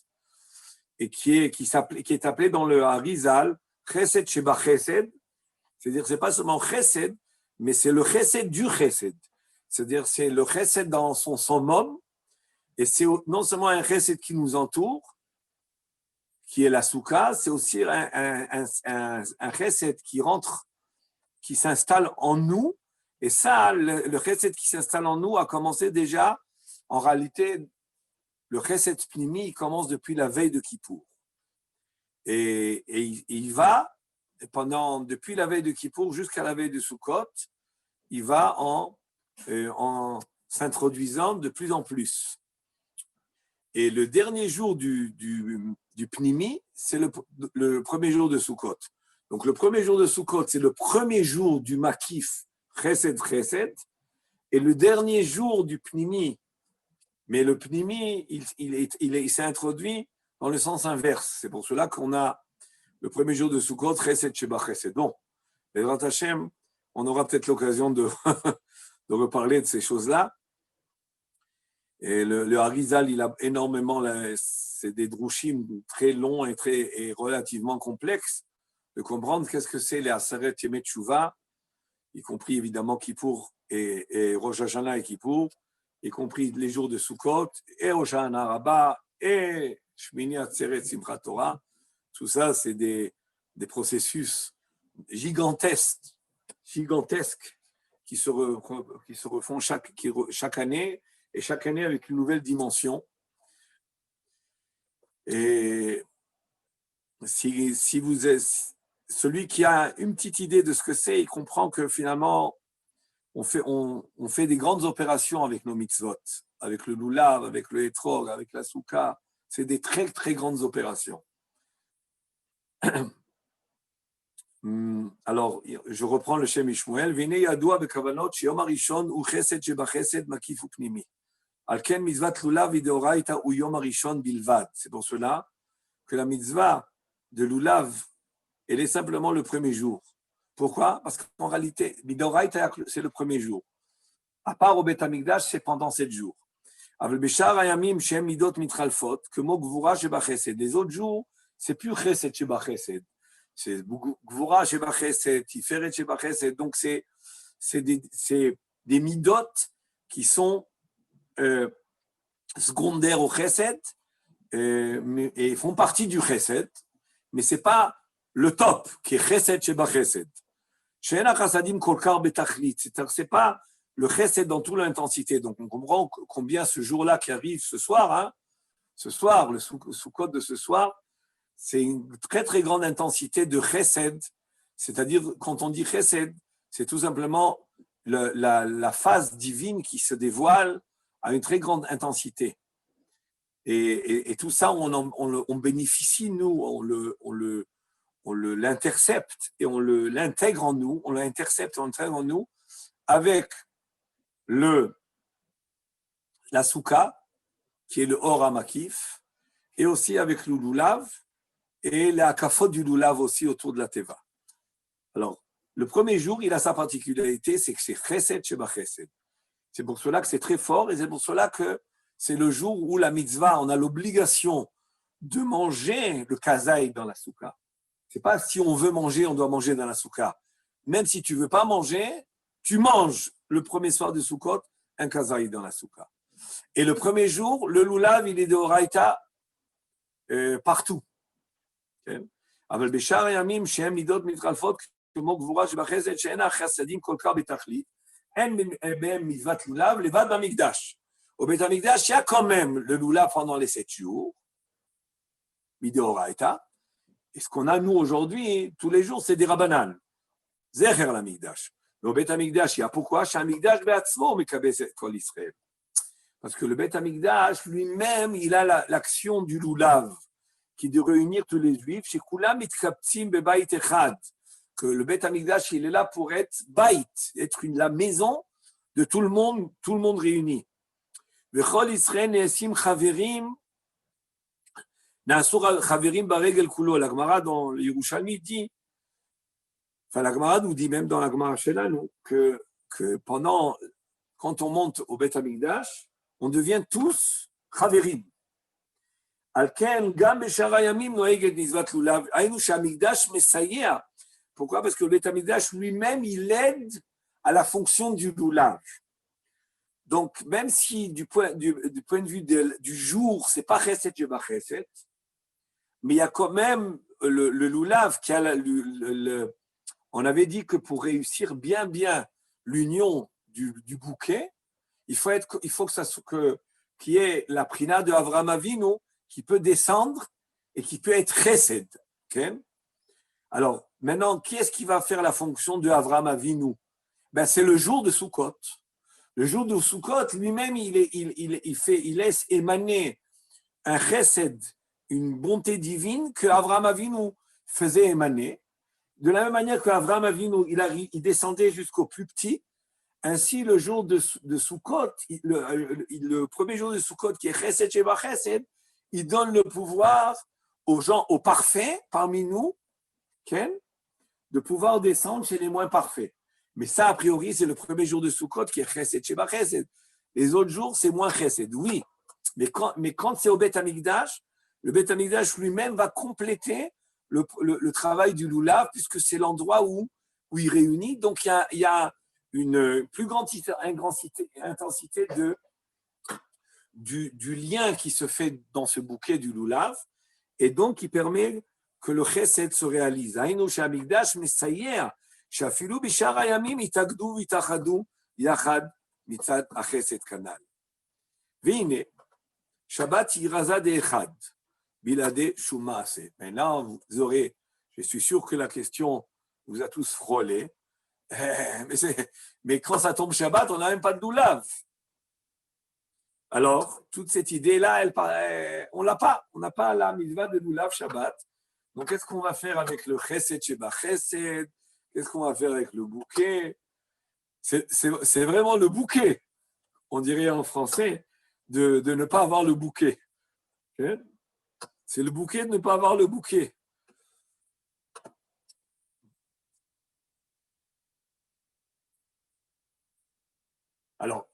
et qui est appelée dans le Harizal Chesed Sheba Chesed. C'est-à-dire, c'est pas seulement Chesed, mais c'est le Chesed du Chesed. C'est-à-dire, c'est le Chesed dans son summum, et c'est non seulement un Chesed qui nous entoure, qui est la soukha, c'est aussi un Chesed qui rentre, qui s'installe en nous. Et ça, le chesed qui s'installe en nous a commencé déjà, en réalité, le chesed pnimi, il commence depuis la veille de Kippour. Et il va, depuis la veille de Kippour jusqu'à la veille de Sukkot, il va en s'introduisant de plus en plus. Et le dernier jour du pnimi, c'est le premier jour de Sukkot. Donc le premier jour de Sukkot, c'est le premier jour du makif, Chesed, Chesed, et le dernier jour du Pnimi, mais le Pnimi, il s'est introduit dans le sens inverse. C'est pour cela qu'on a le premier jour de Sukkot, Chesed, Sheba, Chesed. Bon, Bezrat Hashem, on aura peut-être l'occasion de reparler de ces choses-là. Et le Harizal, il a énormément, c'est des drushim très longs et relativement complexes, de comprendre qu'est-ce que c'est les Aseret Yemei Teshuvah, y compris évidemment Kippour et Rosh Hashanah et Kippour, y compris les jours de Sukkot, et Rosh Hashanah Rabbah, et Shmini Atzeret Simchat Torah. Tout ça, c'est des processus gigantesques qui se refont chaque année, et chaque année avec une nouvelle dimension. Et si vous êtes celui qui a une petite idée de ce que c'est, il comprend que finalement, on fait des grandes opérations avec nos mitzvot, avec le lulav, avec le etrog, avec la soukha. C'est des très, très grandes opérations. Alors, je reprends le Shem Ishmuel. Vine yadoua bekavanot sheyom harishon u chesed sheba chesed makif upnimi. Alken mitzvat lulav videoraita u yom harishon bilvad. C'est pour cela que la mitzvah de lulav, elle est simplement le premier jour. Pourquoi? Parce qu'en réalité, Midoraita, c'est le premier jour. À part au Beth Amikdash, c'est pendant 7 jours. Aval Beshar Hayamim Shem Midot Mitralfot, que Mo Gvura Sheba Chesed. Les autres jours, c'est plus Chesed Sheba Chesed. C'est Gvura Sheba Chesed, Tiferet Sheba Chesed. Donc, c'est des Midot qui sont secondaires au Chesed et font partie du Chesed, mais ce n'est pas le top qui est Chesed Sheba Chesed. She'ena Chassadim Kolkar Betachlit. C'est pas le Chesed dans toute l'intensité. Donc on comprend combien ce jour-là qui arrive ce soir, le Sukkot de ce soir, c'est une très très grande intensité de Chesed. C'est-à-dire quand on dit Chesed, c'est tout simplement la phase divine qui se dévoile à une très grande intensité. Et tout ça, on bénéficie, nous, on l'intercepte et on l'intègre en nous, on l'intercepte et on l'intègre en nous avec la souka, qui est le or amakif, et aussi avec le lulav et la kafot du lulav aussi autour de la teva. Alors, le premier jour, il a sa particularité, c'est que c'est chesed sheba chesed. C'est pour cela que c'est très fort et c'est pour cela que c'est le jour où la mitzvah, on a l'obligation de manger le kazaï dans la souka. C'est pas si on veut manger, on doit manger dans la souka. Même si tu veux pas manger, tu manges le premier soir de Sukkot un kazaï dans la souka. Et le premier jour, le lulav, il est de oraïta partout. אבל בשאר הימים שהם מידות מתחלפות כמו גבורה שבחסד שאינה חסדים כל כך בתכלית, אין בהם מצוות לולב לבד במקדש. ובית המקדש il y a quand même le lulav pendant les 7 jours, mid'oraita. Et ce qu'on a nous aujourd'hui, tous les jours, c'est des rabbanan. Zecher la mikdash. Mais au Beit HaMikdash, il y a pourquoi? שהמקדש בעצמו מקבץ את כל ישראל. Parce que le Beit HaMikdash lui-même, il a l'action du lulav, qui est de réunir tous les juifs, chez Kulam mitkaptzim bebayit echad, que le Beit HaMikdash, il est là pour être bayit, être la maison de tout le monde réuni. Vechol Israël ne'esim chaverim, na'asur chaverim baregel kulo. La Gemara dans le Yerushalmi dit, enfin la Gemara nous dit même dans la Gemara Shelanu, que quand on monte au Beit HaMikdash, on devient tous chaverim. על כן, גם בשאר הימים נוהגת מצוות לולב, היינו שהמקדש מסייע. Pourquoi? Parce que le Beit HaMikdash lui-même, il aide à la fonction du lulav. Donc, même si du point de vue du jour, c'est pas chesed sheba chesed, mais il y a quand même le lulav qui a on avait dit que pour réussir bien l'union du bouquet, il faut qu'il y ait la prina de Avraham Avinu qui peut descendre et qui peut être chesed. Okay? Alors, maintenant, qui est-ce qui va faire la fonction de Avraham Avinu? Ben, c'est le jour de Sukkot. Le jour de Sukkot, lui-même, il laisse émaner un chesed, une bonté divine que Avraham Avinu faisait émaner. De la même manière qu'Avraham Avinu, il descendait jusqu'au plus petit, ainsi le jour de Sukkot, le premier jour de Sukkot, qui est chesed sheba chesed, il donne le pouvoir aux gens, aux parfaits parmi nous, de pouvoir descendre chez les moins parfaits. Mais ça, a priori, c'est le premier jour de Sukkot qui est chesed sheba chesed. Les autres jours, c'est moins chesed, oui. Mais quand c'est au Beit HaMikdash, le Beit HaMikdash lui-même va compléter le travail du lulav, puisque c'est l'endroit où il réunit. Donc, il y a une plus grande intensité du lien qui se fait dans ce bouquet du lulav, et donc qui permet que le chesed se réalise. Haïnu shehamikdash mesayer, sheafilu bishar hayamim itagdu vitachadu yachad mitzad hachesed kanal. Veine, Shabbat yiraza de'echad, bilade shum maaseh. Maintenant, vous aurez, je suis sûr que la question vous a tous frôlé, mais quand ça tombe Shabbat, on n'a même pas de lulav. Alors, toute cette idée-là, on l'a pas. On n'a pas la mitzvah de lulav Shabbat. Donc, qu'est-ce qu'on va faire avec le chesed sheba chesed? Qu'est-ce qu'on va faire avec le bouquet? C'est vraiment le bouquet, on dirait en français, de ne pas avoir le bouquet. Okay? C'est le bouquet de ne pas avoir le bouquet. Alors,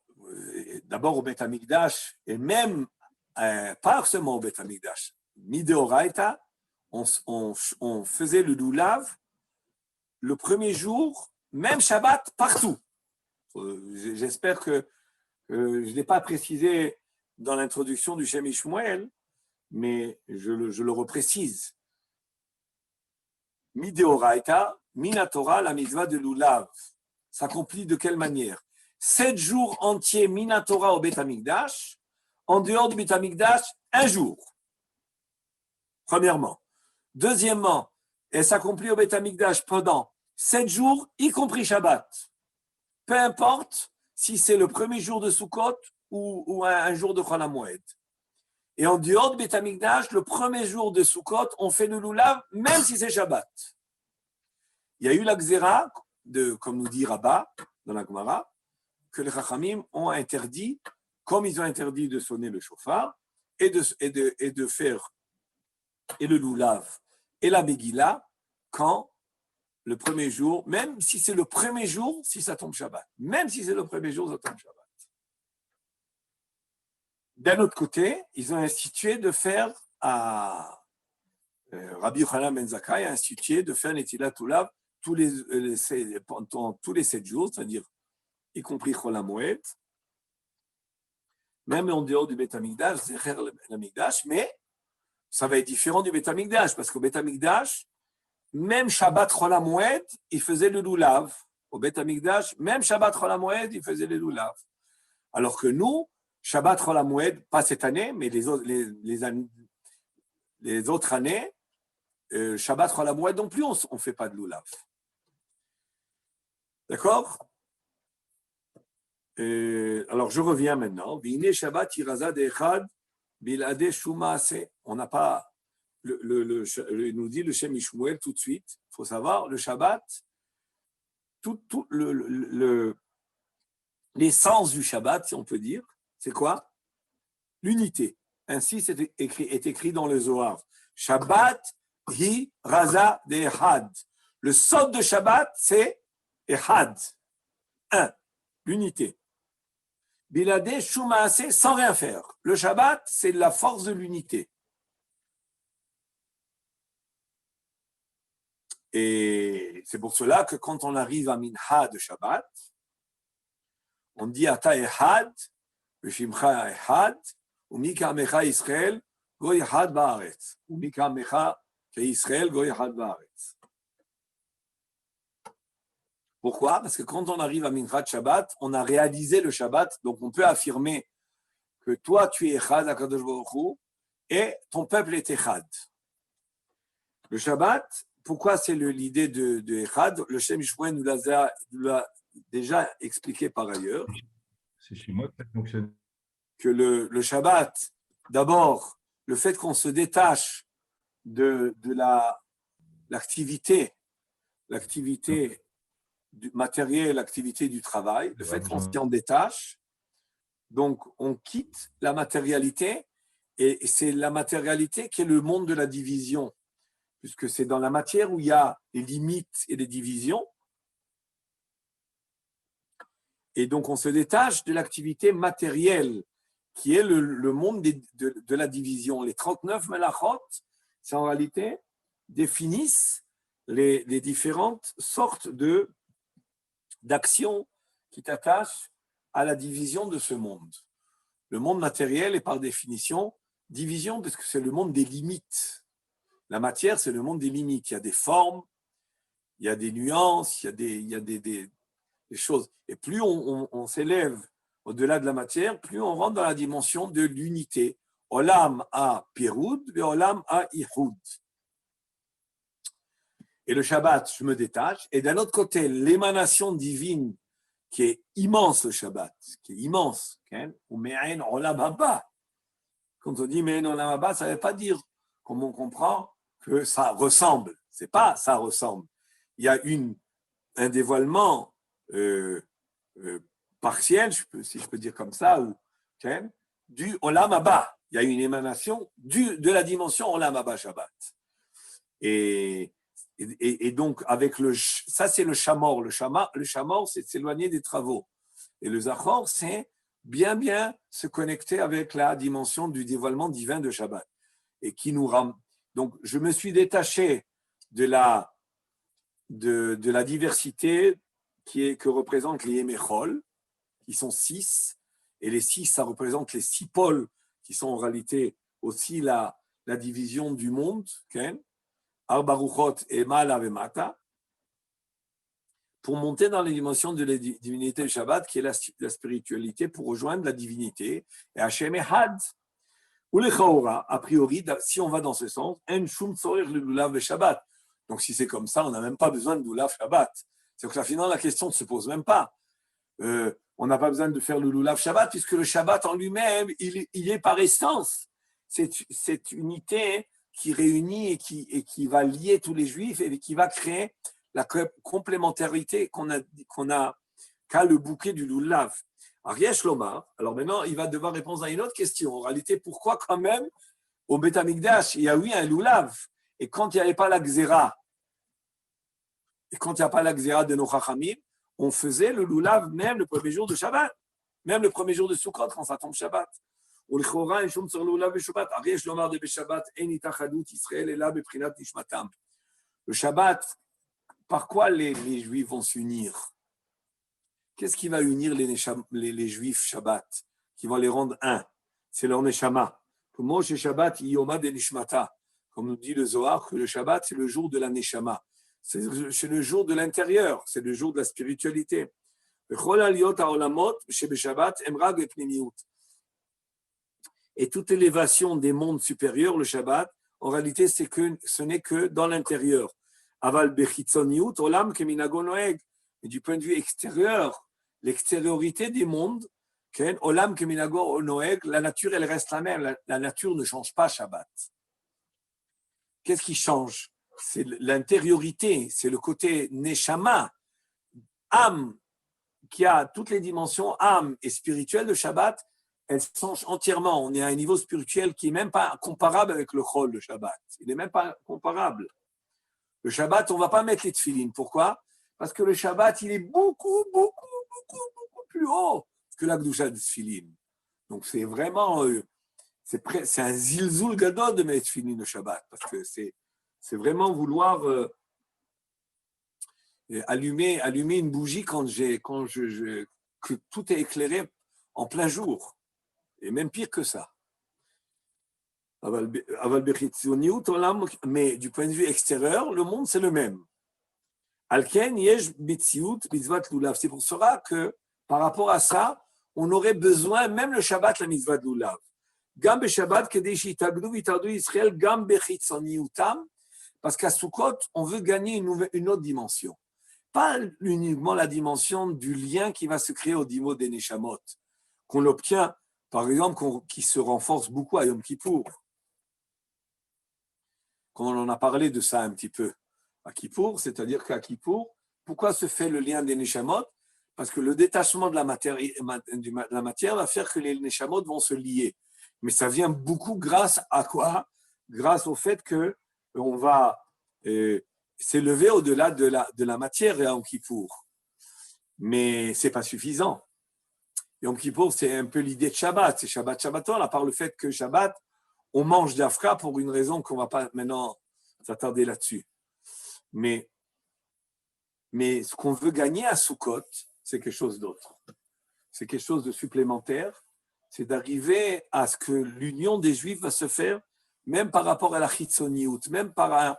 d'abord au Beit HaMikdash, et même pas seulement au Beit HaMikdash, mid'oraita, on faisait le lulav le premier jour, même Shabbat, partout. J'espère que je ne l'ai pas précisé dans l'introduction du Shem Ishmuel, mais je le reprécise. Mid'oraita, minatora, la mitzvah de lulav, s'accomplit de quelle manière? 7 jours entiers minatora au Beit HaMikdash, en dehors du Beit HaMikdash, 1 jour. Premièrement. Deuxièmement, elle s'accomplit au Beit HaMikdash pendant 7 jours, y compris Shabbat. peu importe si c'est le premier jour de Sukkot ou un jour de Chol HaMoed. Et en dehors du Beit HaMikdash, le premier jour de Sukkot, on fait le lulav, même si c'est Shabbat. Il y a eu la Gzera, comme nous dit Rabbah dans la Gemara, que les Chachamim ont interdit, comme ils ont interdit de sonner le shofar et de faire et le lulav et la Megillah quand le premier jour, même si c'est le premier jour, si ça tombe Shabbat. Même si c'est le premier jour, ça tombe Shabbat. D'un autre côté, ils ont institué de faire Rabbi Yochanan ben Zakkai a institué de faire Netilat Lulav pendant tous les 7 jours, c'est-à-dire y compris Chol HaMoed, même en dehors du Beit HaMikdash, Zecher l'Amikdash, mais ça va être différent du Beit HaMikdash, parce qu'au Beit HaMikdash, même Shabbat Chol HaMoed, il faisait le lulav. Au Beit HaMikdash, même Shabbat Chol HaMoed, il faisait le lulav. Alors que nous, Shabbat Chol HaMoed, pas cette année, mais les autres années, Shabbat Chol HaMoed non plus, on ne fait pas de lulav. D'accord? Alors je reviens maintenant. Vine Shabbat Iraza Dechad Bilade Shumaase. On n'a pas, nous dit le Shem Ishmuel tout de suite. Il faut savoir, le Shabbat, l'essence du Shabbat, si on peut dire, c'est quoi? L'unité. Ainsi, c'est écrit dans le Zohar. Shabbat hi raza de Ehad. Le sod de Shabbat, c'est Ehad. Un. L'unité. Bilade Shumaase, sans rien faire. Le Shabbat, c'est la force de l'unité. Et c'est pour cela que quand on arrive à Mincha de Shabbat, on dit Ata Ehad, Veshimcha Ehad, Umika Amecha Israël, Goy Ehad Baaretz. Umika Amecha Israël, Goy Ehad Baaretz. Pourquoi? Parce que quand on arrive à Mincha de Shabbat, on a réalisé le Shabbat, donc on peut affirmer que toi tu es Ehad, HaKadosh Baruch Hu, et ton peuple est Ehad. Le Shabbat, pourquoi c'est l'idée de Ehad? Le Shem Ishmuel nous l'a déjà expliqué par ailleurs. C'est chez moi que ça fonctionne. Que le Shabbat, d'abord, le fait qu'on se détache de l'activité du matériel, l'activité du travail, le fait qu'on s'en détache, donc on quitte la matérialité, et c'est la matérialité qui est le monde de la division, puisque c'est dans la matière où il y a les limites et les divisions. Et donc, on se détache de l'activité matérielle, qui est le monde de la division. Les 39 melachot, c'est en réalité définissent les différentes sortes d'actions qui t'attachent à la division de ce monde. Le monde matériel est par définition division, parce que c'est le monde des limites. La matière, c'est le monde des limites. Il y a des formes, il y a des nuances, il y a des choses. Et plus on s'élève au-delà de la matière, plus on rentre dans la dimension de l'unité. Olam a Piroud et Olam a Ihoud. Et le Shabbat, je me détache. Et d'un autre côté, l'émanation divine qui est immense, le Shabbat, qui est immense. Ou Me'en Olam Haba. Quand on dit Me'en Olam Haba, ça ne veut pas dire, comme on comprend, que ça ressemble. C'est pas ça ressemble. Il y a un dévoilement partiel, si je peux dire comme ça, du Olam Haba. Il y a une émanation de la dimension Olam Haba Shabbat. Et donc, ça c'est le Shamor. Le Shamor, c'est s'éloigner des travaux. Et le Zachor, c'est bien se connecter avec la dimension du dévoilement divin de Shabbat. Et qui nous rend. Donc, je me suis détaché de la diversité que représentent les Yemechol, qui sont 6, et les 6, ça représente les 6 pôles, qui sont en réalité aussi la division du monde, Arba Ruchot et Ma'ala Vemata, pour monter dans les dimensions de la divinité du Shabbat, qui est la spiritualité, pour rejoindre la divinité, et Hashem Ehad. Ou les Chaora, a priori, si on va dans ce sens, En Shum Tzorer le Lulav le Shabbat. Donc si c'est comme ça, on n'a même pas besoin de Lulav Shabbat. C'est que finalement, la question ne se pose même pas. on n'a pas besoin de faire le Lulav Shabbat, puisque le Shabbat en lui-même, il est par essence cette unité qui réunit et qui va lier tous les Juifs et qui va créer la complémentarité qu'a le bouquet du Lulav. Alors, Yesh Lomar, alors maintenant, il va devoir répondre à une autre question. En réalité, pourquoi quand même, au Beth Amikdash, il y a oui un Lulav, et quand il n'y avait pas la Xéra, de nos Chachamim, on faisait le Lulav même le premier jour de Shabbat, même le premier jour de Sukkot, quand ça tombe Shabbat. Le Shabbat, par quoi les Juifs vont s'unir? Qu'est-ce qui va unir les Juifs Shabbat, qui va les rendre un? C'est leur Neshama. Comme Moshe Shabbat, Yoma de Nishmata. Comme nous dit le Zohar, que le Shabbat, c'est le jour de la Neshama. C'est le jour de l'intérieur, c'est le jour de la spiritualité. Et toute élévation des mondes supérieurs, le Shabbat, en réalité, ce n'est que dans l'intérieur. Aval bechitzoniut olam keminago noeg. Et du point de vue extérieur, l'extériorité des mondes, olam keminago noeg, la nature, elle reste la même. La nature ne change pas Shabbat. Qu'est-ce qui change? C'est l'intériorité, c'est le côté neshama, âme, qui a toutes les dimensions âme et spirituelle de Shabbat. Elle change entièrement. On est à un niveau spirituel qui n'est même pas comparable avec le Chol de Shabbat. Il n'est même pas comparable. Le Shabbat, on ne va pas mettre les tefilines. Pourquoi? Parce que le Shabbat, il est beaucoup plus haut que la Gdusha des tefilines. Donc, c'est vraiment, c'est un zilzoul gadol de mettre tefilines le Shabbat. Parce que c'est vraiment vouloir allumer une bougie quand que tout est éclairé en plein jour. Et même pire que ça. Mais du point de vue extérieur, le monde, c'est le même. C'est pour cela que, par rapport à ça, on aurait besoin, même le Shabbat, la mitzvah de Lulav. Parce qu'à Sukkot, on veut gagner une autre dimension. Pas uniquement la dimension du lien qui va se créer au niveau des Neshamot, qu'on obtient, par exemple, qui se renforce beaucoup à Yom Kippour. Comme on en a parlé de ça un petit peu. À Kippour, c'est-à-dire qu'à Kippour, pourquoi se fait le lien des Neshamot? Parce que le détachement de la matière va faire que les Neshamot vont se lier. Mais ça vient beaucoup grâce à quoi? Grâce au fait qu'on va s'élever au-delà de la matière à Yom Kippour. Mais ce n'est pas suffisant. Yom Kippour, c'est un peu l'idée de Shabbat. C'est Shabbaton, à part le fait que Shabbat, on mange d'Afka pour une raison qu'on ne va pas maintenant s'attarder là-dessus. Mais ce qu'on veut gagner à Sukkot, c'est quelque chose d'autre. C'est quelque chose de supplémentaire. C'est d'arriver à ce que l'union des Juifs va se faire, même par rapport à la chitzoniout, même par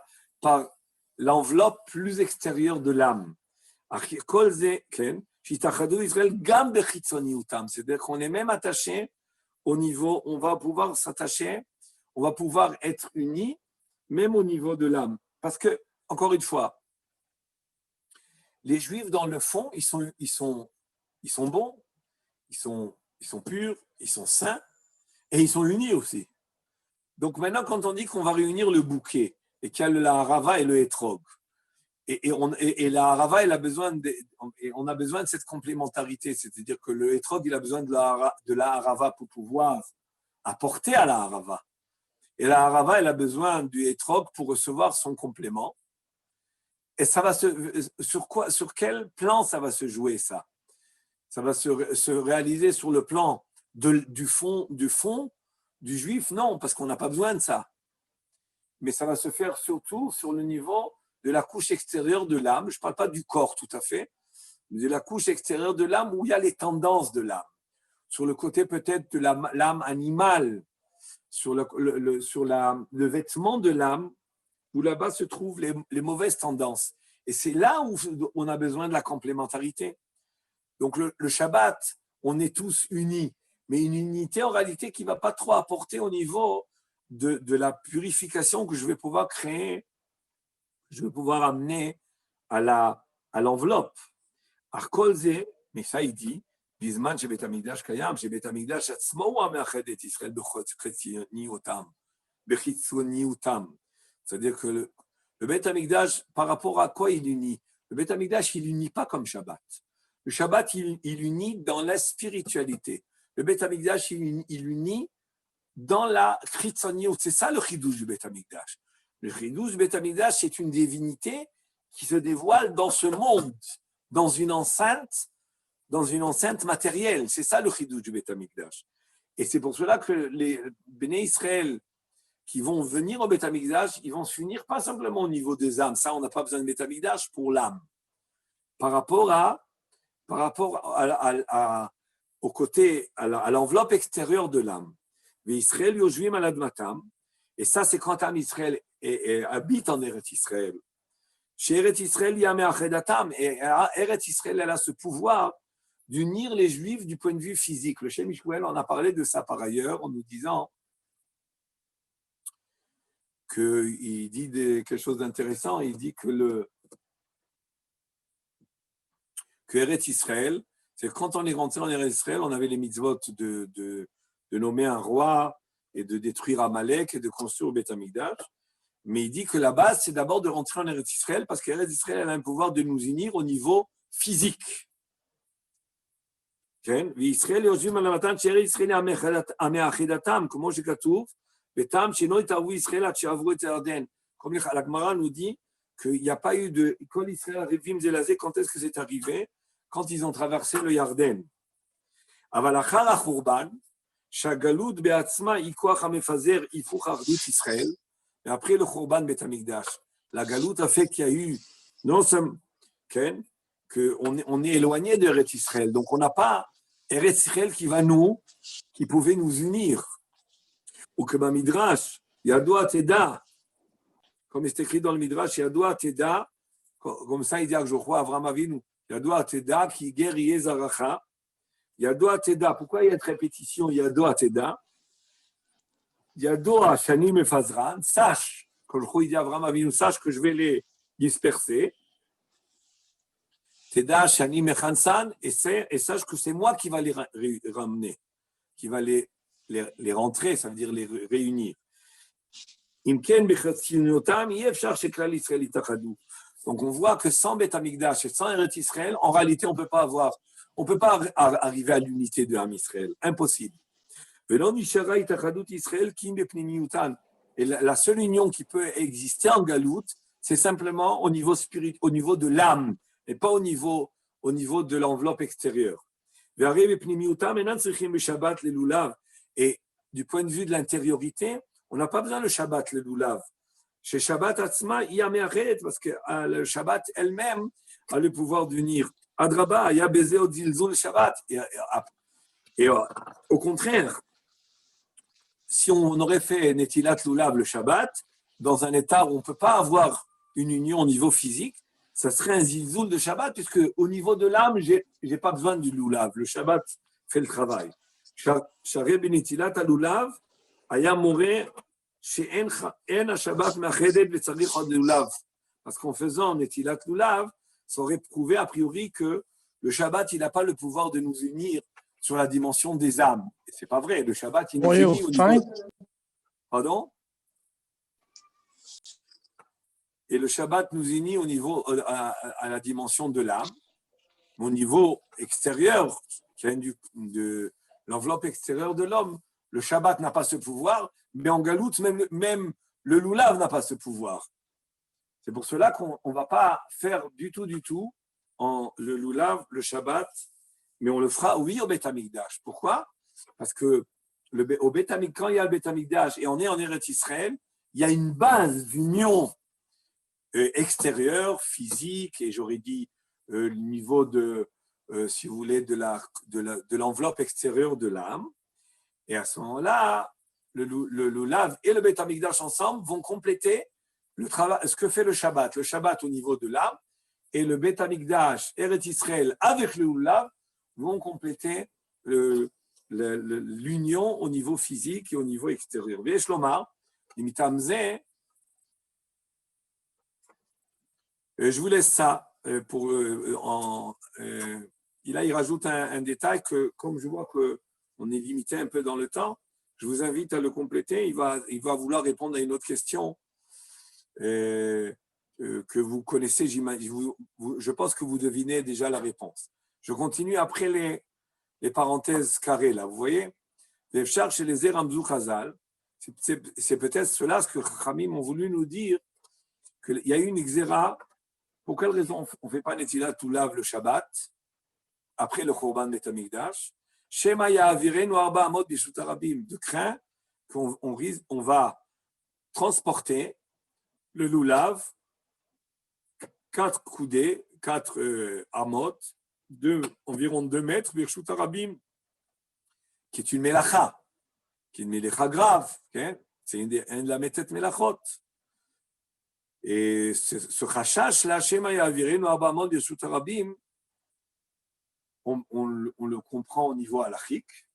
l'enveloppe plus extérieure de l'âme. C'est-à-dire qu'on est même attaché au niveau, on va pouvoir s'attacher, on va pouvoir être unis, même au niveau de l'âme. Parce que, encore une fois, les Juifs, dans le fond, ils sont bons, ils sont purs, ils sont saints, et ils sont unis aussi. Donc maintenant, quand on dit qu'on va réunir le bouquet, et qu'il y a le Harava et le Etrog, et la Harava, on a besoin de cette complémentarité, c'est-à-dire que le Etrog, il a besoin de la Harava pour pouvoir apporter à la Harava. Et la Harava, elle a besoin du Etrog pour recevoir son complément. Et ça va sur quel plan ça va se jouer, ça? Ça va se réaliser sur le plan du fond du juif? Non, parce qu'on n'a pas besoin de ça. Mais ça va se faire surtout sur le niveau de la couche extérieure de l'âme. Je ne parle pas du corps tout à fait, mais de la couche extérieure de l'âme où il y a les tendances de l'âme. Sur le côté peut-être de l'âme animale, sur le vêtement de l'âme, où là-bas se trouvent les mauvaises tendances. Et c'est là où on a besoin de la complémentarité. Donc le Shabbat, on est tous unis, mais une unité en réalité qui ne va pas trop apporter au niveau de la purification que je vais pouvoir créer, je vais pouvoir amener à l'enveloppe. Mais ça, il dit, Bisman chez Beth Amikdash Kayam, chez Beth Amikdash Atzmo Ameached et Israël Bechitzoniotam. C'est-à-dire que le Beth Amikdash, par rapport à quoi il unit? Le Beth Amikdash, il unit pas comme Shabbat. Le Shabbat, il unit dans la spiritualité. Le Beth Amikdash, il unit dans la Chitzoniout. C'est ça le chidouche du Beth Amikdash. Le chidouche du Beth Amikdash, c'est une divinité qui se dévoile dans ce monde, dans une enceinte matérielle. C'est ça le chidouche du Beth Amikdash. Et c'est pour cela que les Béné Israël qui vont venir au Beth Amikdash, ils vont s'unir pas simplement au niveau des âmes. Ça, on n'a pas besoin de Beth Amikdash pour l'âme. Par rapport au côté, à l'enveloppe extérieure de l'âme. Israël yoshvim al admatam. Et ça, c'est quand Am Israël habite en Eretz Israël. Chez Eretz Israël, yameh achedatam. Et Eretz Israël, elle a ce pouvoir d'unir les Juifs du point de vue physique. Le Shem Mishmuel en a parlé de ça par ailleurs, en nous disant qu'il dit quelque chose d'intéressant. Il dit que Eretz Israël, c'est quand on est rentré en Eretz Israël, on avait les mitzvot de nommer un roi et de détruire Amalek et de construire le Beth Amikdash. Mais il dit que la base, c'est d'abord de rentrer en Eretz Israël parce qu'Eretz Israël elle a un pouvoir de nous unir au niveau physique. וישראל יושבים על המתן שארץ ישראל המאחדתם, כמו שכתוב, בטעם שלא התערבו ישראל עד שעברו את הירדן. Comme la Gemara nous dit qu'il n'y a pas eu de... Quand Israël arrive Zelazé, quand est-ce que c'est arrivé? Quand ils ont traversé le Yarden. אבל אחר החורבן, שהגלות בעצמה היא כוח המפזר היפוך אחדות ישראל, et après le Khurban Beth Amikdash, la galoute a fait qu'il y a eu, non seulement, qu'on est éloigné d'Eretz Israël, donc on n'a pas Eretz Israël qui pouvait nous unir. Ou que ma Midrash, Yadoua Teda, comme c'est écrit dans le Midrash, Yadoua Teda, comme ça il dit à Joshua, Avram Avinu, Yadoua Teda, qui guérit Zaracha, Yadoua Teda, pourquoi il y a une répétition Yadoua Teda? Yadoua Shani Mefazran, sache, quand il dit à Avram Avinu, sache que je vais les disperser. Teda Shani Mechansan, et sache que c'est moi qui va les ramener, qui va les rentrer, ça veut dire les réunir. Donc on voit que sans Beth Amikdash et sans Eretz Israël, en réalité, on peut pas arriver à l'unité de Am Israël. Impossible. Et la seule union qui peut exister en Galoute, c'est simplement au niveau de l'âme, et pas au niveau de l'enveloppe extérieure. Et du point de vue de l'intériorité, on n'a pas besoin de Shabbat, le Lulav. Chez Shabbat Atzma, il y a Me'achet, parce que le Shabbat elle-même a le pouvoir d'unir. Adraba, il y a Bézé au Zilzul Shabbat. Et au contraire, si on aurait fait Netilat Lulav le Shabbat, dans un état où on ne peut pas avoir une union au niveau physique, ça serait un Zilzul de Shabbat, puisque au niveau de l'âme, je n'ai pas besoin du Lulav. Le Shabbat fait le travail. Sharé Benetilat Lulav, Aya Moré, chez En Shabbat Machedet Vetzarich Od Lulav. Parce qu'en faisant Netilat Lulav, ça aurait prouvé a priori que le Shabbat, il n'a pas le pouvoir de nous unir sur la dimension des âmes. Et c'est pas vrai. Le Shabbat, il nous unit au niveau... Pardon? Et le Shabbat nous unit au niveau, à la dimension de l'âme, au niveau extérieur, qui vient de l'enveloppe extérieure de l'homme. Le Shabbat n'a pas ce pouvoir, mais en Galoute, même le Lulav n'a pas ce pouvoir. C'est pour cela qu'on ne va pas faire du tout, le Lulav, le Shabbat, mais on le fera, oui, au Beth Amikdash. Pourquoi? Parce que au Beth Amikdash, quand il y a le Beth Amikdash et on est en Eretz Israël, il y a une base d'union extérieure, physique, et j'aurais dit le niveau si vous voulez, de l'enveloppe extérieure de l'âme. Et à ce moment-là, le Lulav et le Beth Amikdash ensemble vont compléter le travail, ce que fait le Shabbat. Le Shabbat au niveau de l'âme et le Beth Amikdash, Eretz Israël avec le Lulav vont compléter l'union au niveau physique et au niveau extérieur. Ve'esh lomar, imitam zeh, je vous laisse ça pour là, il rajoute un détail que, comme je vois qu'on est limité un peu dans le temps, je vous invite à le compléter. Il va vouloir répondre à une autre question que vous connaissez, j'imagine. Je pense que vous devinez déjà la réponse. Je continue après les parenthèses carrées, là, vous voyez. C'est peut-être cela ce que Khamim ont voulu nous dire, qu'il y a eu une xéra. Pour quelle raison on ne fait pas Netilat Lulav le Shabbat, après le Khurban Bet Hamikdash? Shema Ya'avirenu Arba Amot Bishut Harabim, de crainte qu'on va transporter le Lulav 4 coudées, 4 amot, environ 2 mètres, Bishut Harabim, qui est une mélacha, qui est une mélacha grave, okay? C'est une de la méthode mélachot. Et ce chachash là, Shema Ya'avirenu Arba Amot Bishut Harabim, on le comprend au niveau halachique.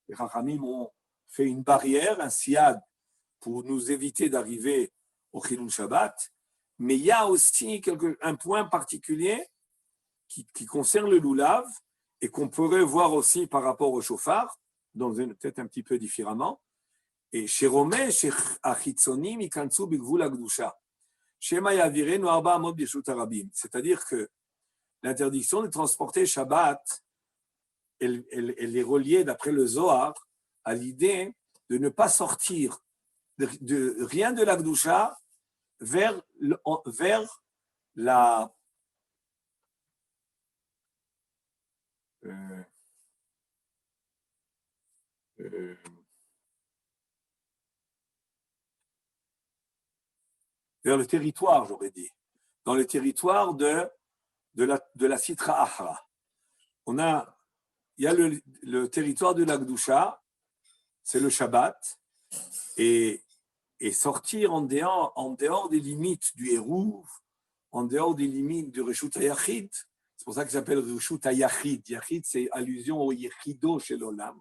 Les Chachamim ont fait une barrière, un siad, pour nous éviter d'arriver au Chilul Shabbat. Mais il y a aussi un point particulier qui concerne le Lulav et qu'on pourrait voir aussi par rapport au chauffard, peut-être un petit peu différemment. Et chez Romé, chez Achitzonim, Ikantsu Bigvul Agdusha. Shema Ya'avirenu Arba Amot Bishut Harabim. C'est-à-dire que l'interdiction de transporter Shabbat, elle est reliée, d'après le Zohar, à l'idée de ne pas sortir de rien de l'Akdusha vers la vers le territoire, j'aurais dit, dans le territoire de la Sitra Achra. Il y a le territoire de l'Akdusha, c'est le Shabbat, et sortir en dehors des limites du Hérouv, en dehors des limites du Reshut HaYachid, c'est pour ça qu'il s'appelle Reshut HaYachid. Yachid, c'est allusion au Yechido chez l'Olam.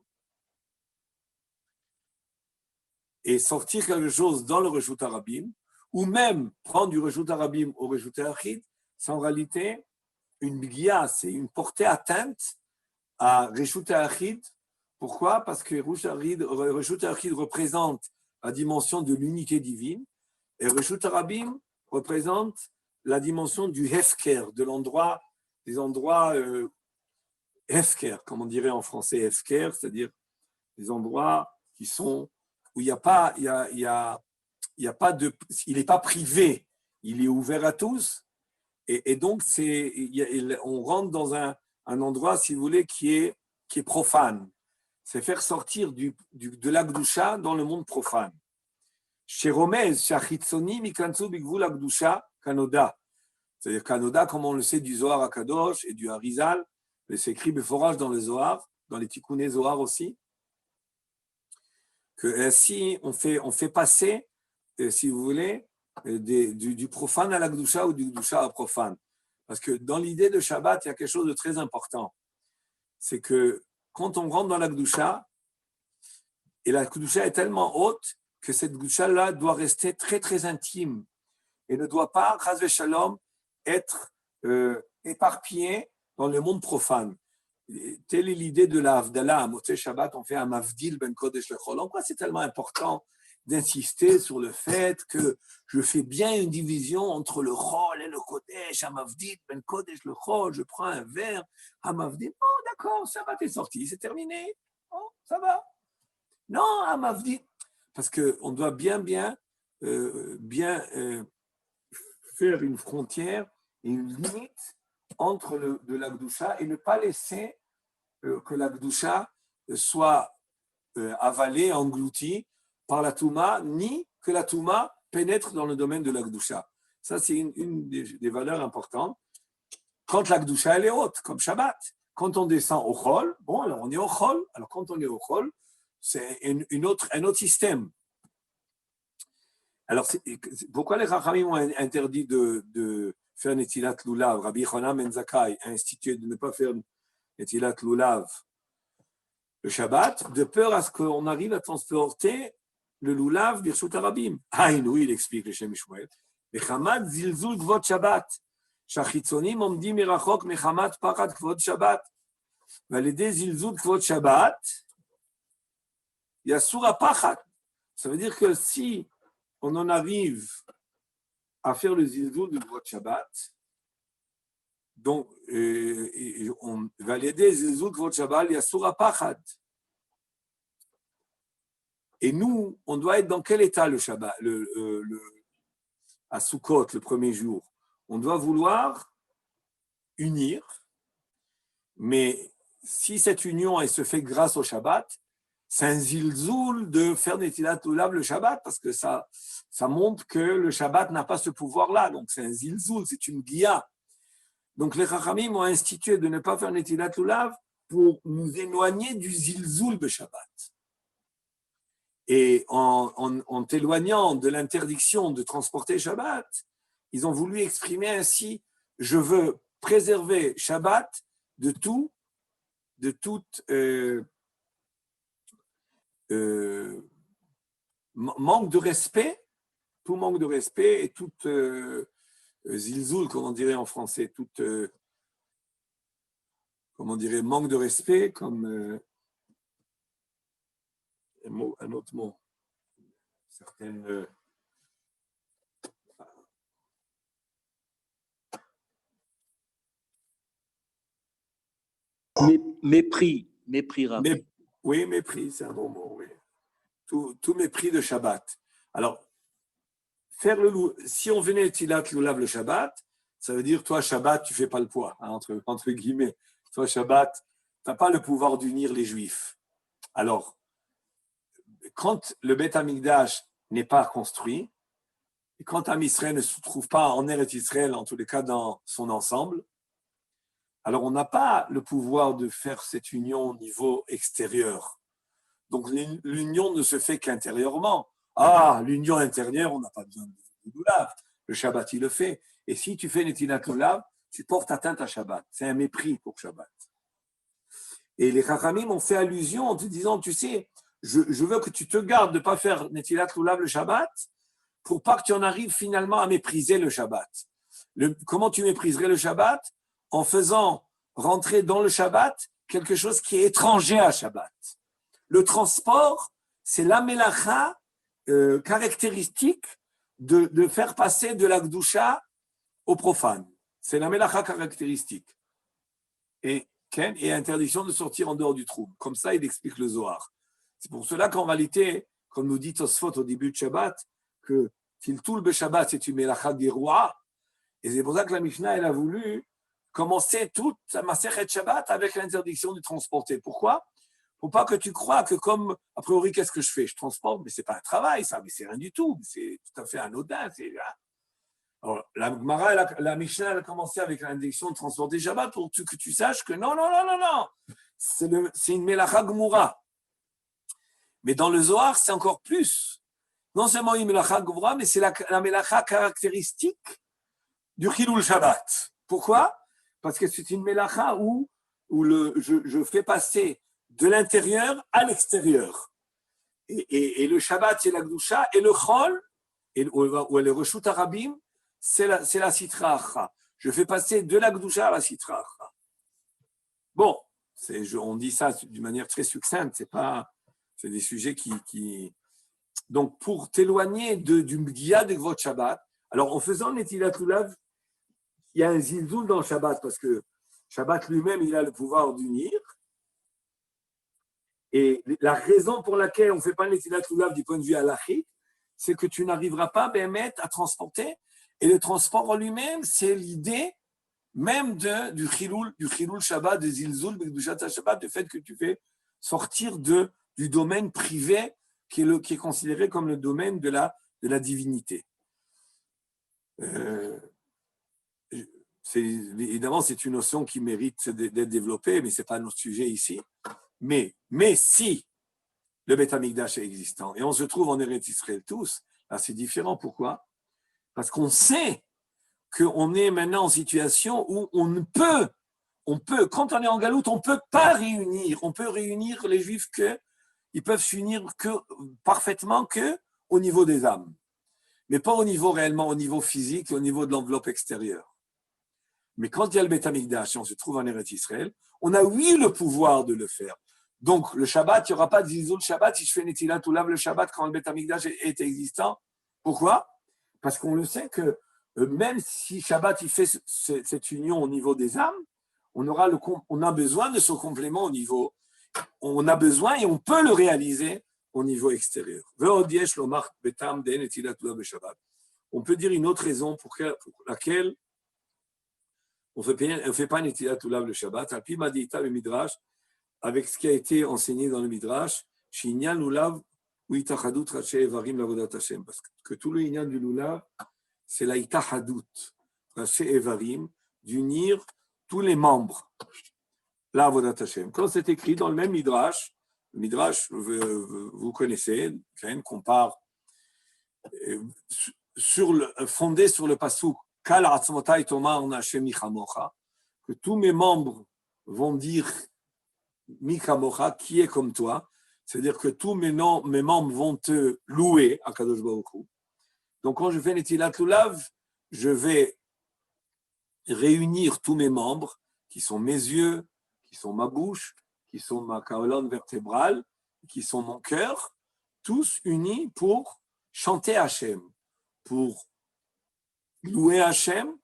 Et sortir quelque chose dans le Reshut HaRabim, ou même prendre du Reshut HaRabim au Reshut HaYachid, c'est en réalité une bigya, c'est une portée atteinte à Reshut HaYachid. Pourquoi? Parce que Reshut HaYachid représente la dimension de l'unité divine et Reshut HaRabim représente la dimension du Hefker, des endroits Hefker, comme on dirait en français Hefker, c'est-à-dire des endroits qui sont où il n'est pas privé, il est ouvert à tous et donc on rentre dans un endroit, si vous voulez, qui est profane. C'est faire sortir de l'Akdusha dans le monde profane. Chez Romez, chez Achitzoni, Mikantsu Bigvul Akdusha, Kanoda. C'est-à-dire Kanoda, comme on le sait du Zohar Akadosh et du Harizal, c'est écrit Beforage dans le Zohar, dans les Tikkuné Zohar aussi, que ainsi on fait passer, si vous voulez, du profane à l'Akdusha ou du Akdusha à profane. Parce que dans l'idée de Shabbat, il y a quelque chose de très important. C'est que quand on rentre dans la Gdusha, et la Gdusha est tellement haute que cette Gdusha-là doit rester très, très intime et ne doit pas, chas v'shalom, être éparpillée dans le monde profane. Telle est l'idée de la Havdalah. À Motzei Shabbat, on fait un Mavdil ben Kodesh lechol. En quoi c'est tellement important d'insister sur le fait que je fais bien une division entre le Chol et le Kodesh, Hamavdil ben Kodesh le Chol, je prends un verre, Hamavdil, oh d'accord, Shabbat est sorti, c'est terminé, oh ça va. Non, Hamavdil, parce qu'on doit bien faire une frontière et une limite entre de l'Akdusha et ne pas laisser que l'Akdusha soit avalée, engloutie par la Touma, ni que la Touma pénètre dans le domaine de l'Akdusha. Ça, c'est une des valeurs importantes. Quand l'Akdusha, elle est haute, comme Shabbat. Quand on descend au Chol, bon, alors on est au Chol. Alors quand on est au Chol, c'est un autre système. Alors, pourquoi les Chachamim ont interdit de faire Netilat Lulav? Rabbi Yochanan ben Zakkai a institué de ne pas faire Netilat Lulav le Shabbat, de peur à ce qu'on arrive à transporter le Lulav Birshut HaRabim. Haïnou, il explique le Shem Shmuel. Bechamad zilzul gvot Shabbat. שהחיצונים עומדים מרחוק מחמת פחד כבוד שבת, ועל ידי זלזול כבוד שבת, יסור הפחד. Ça veut dire que si on en arrive à faire le zilzoul de kvod Shabbat, donc on va l'aider zilzoul kvod Shabbat, yasur apachad. Et nous, on doit être dans quel état le Shabbat, à Sukkot, le premier jour? On doit vouloir unir, mais si cette union elle se fait grâce au Shabbat, c'est un zilzoul de faire Netilat Lulav le Shabbat, parce que ça montre que le Shabbat n'a pas ce pouvoir-là. Donc c'est un zilzoul, c'est une guia. Donc les Chachamim ont institué de ne pas faire Netilat Lulav pour nous éloigner du zilzoul de Shabbat. Et en t'éloignant de l'interdiction de transporter Shabbat, ils ont voulu exprimer ainsi, je veux préserver Shabbat de toute manque de respect, tout manque de respect et toute zilzoul, comme on dirait en français, toute, comment on dirait, manque de respect, comme un autre mot, certaines... Mépris, Rav. Oui, mépris, c'est un bon mot, oui. Tout mépris de Shabbat. Alors, si on venait Tilat Lulav le Shabbat, ça veut dire, toi, Shabbat, tu fais pas le poids, hein, entre guillemets. Toi, Shabbat, tu n'as pas le pouvoir d'unir les Juifs. Alors, quand le Beth Amikdash n'est pas construit, et quand Am Israël ne se trouve pas en Eretz Israël, en tous les cas dans son ensemble, alors on n'a pas le pouvoir de faire cette union au niveau extérieur. Donc l'union ne se fait qu'intérieurement. Ah, l'union intérieure, on n'a pas besoin de Lulav. Le Shabbat, il le fait. Et si tu fais Netilat Lulav, tu portes atteinte à Shabbat. C'est un mépris pour Shabbat. Et les Chachamim ont fait allusion en te disant, tu sais, je veux que tu te gardes de ne pas faire Netilat Lulav le Shabbat pour pas que tu en arrives finalement à mépriser le Shabbat. Comment tu mépriserais le Shabbat? En faisant rentrer dans le Shabbat quelque chose qui est étranger à Shabbat. Le transport, c'est la mélacha caractéristique de faire passer de la Gdusha au profane. C'est la mélacha caractéristique. Et interdiction de sortir en dehors du trou. Comme ça, il explique le Zohar. C'est pour cela qu'en réalité, comme nous dit Tosfot au début de Shabbat, que Tiltul be Shabbat, c'est une mélacha guéroua. Et c'est pour ça que la Mishnah, elle a voulu commencer toute la Masechet Shabbat avec l'interdiction de transporter. Pourquoi? Pour pas que tu crois que comme, a priori, qu'est-ce que je fais? Je transporte, mais c'est pas un travail, ça, mais c'est rien du tout. C'est tout à fait anodin. Alors, la Mishnah, elle a commencé avec l'interdiction de transporter Shabbat pour que tu saches que non. C'est une Melacha Gmura. Mais dans le Zohar, c'est encore plus. Non seulement une Melacha Gmura, mais c'est la Melacha caractéristique du Chilul Shabbat. Pourquoi? Parce que c'est une mélacha où je fais passer de l'intérieur à l'extérieur. Et le Shabbat, c'est la Gdusha, et le Chol, ou le Reshut Arabim, c'est la Sitra Acha. Je fais passer de la Gdusha à la Sitra Acha. Bon, on dit ça d'une manière très succincte, c'est des sujets qui... Donc, pour t'éloigner du Mgia de Gvot Shabbat, alors en faisant Netilat Lulav, il y a un zilzoul dans le Shabbat, parce que Shabbat lui-même, il a le pouvoir d'unir. Et la raison pour laquelle on ne fait pas Netilat Lulav du point de vue halachique, c'est que tu n'arriveras pas à transporter. Et le transport en lui-même, c'est l'idée même du Chilul Shabbat, du zilzoul, du Shabbat, du fait que tu fais sortir du domaine privé qui est considéré comme le domaine de la divinité. Évidemment, c'est une notion qui mérite d'être développée, mais ce n'est pas notre sujet ici. Mais si le Beth Amikdash est existant et on se trouve en Eretz Israël tous, là c'est différent. Pourquoi? Parce qu'on sait qu'on est maintenant en situation où on peut, quand on est en galoute, on ne peut pas réunir. On peut réunir les Juifs ils peuvent s'unir parfaitement au niveau des âmes, mais pas réellement au niveau physique, au niveau de l'enveloppe extérieure. Mais quand il y a le Beth Amikdash et on se trouve en Eretz Israël, on a oui le pouvoir de le faire. Donc le Shabbat, il n'y aura pas de zizou le Shabbat si je fais Netilat Olav le Shabbat quand le Beth Amikdash est existant. Pourquoi? Parce qu'on le sait que même si Shabbat il fait cette union au niveau des âmes, on a besoin de ce complément au niveau, on a besoin et on peut le réaliser au niveau extérieur. On peut dire une autre raison pour laquelle on ne fait pas Netilat Olav le Shabbat, Alpi Madita le Midrash, avec ce qui a été enseigné dans le Midrash, Shinyan Lulav ou Itachadut Rache Evarim Lavodat Hashem, parce que tout le Inyan du Lulav, c'est la Itachadut Rache Evarim, d'unir tous les membres, Lavodat Hashem. Quand c'est écrit dans le même Midrash, le Midrash, vous connaissez, qu'on part fondé sur le pasuk Kal Atzmotai Tomar Hashem Michamocha, que tous mes membres vont dire Mikamocha, qui est comme toi, c'est-à-dire que tous mes membres vont te louer à Kadosh Baruch Hu. Donc quand je fais Netilat Lulav, je vais réunir tous mes membres, qui sont mes yeux, qui sont ma bouche, qui sont ma colonne vertébrale, qui sont mon cœur, tous unis pour chanter Hachem, pour louer Hachem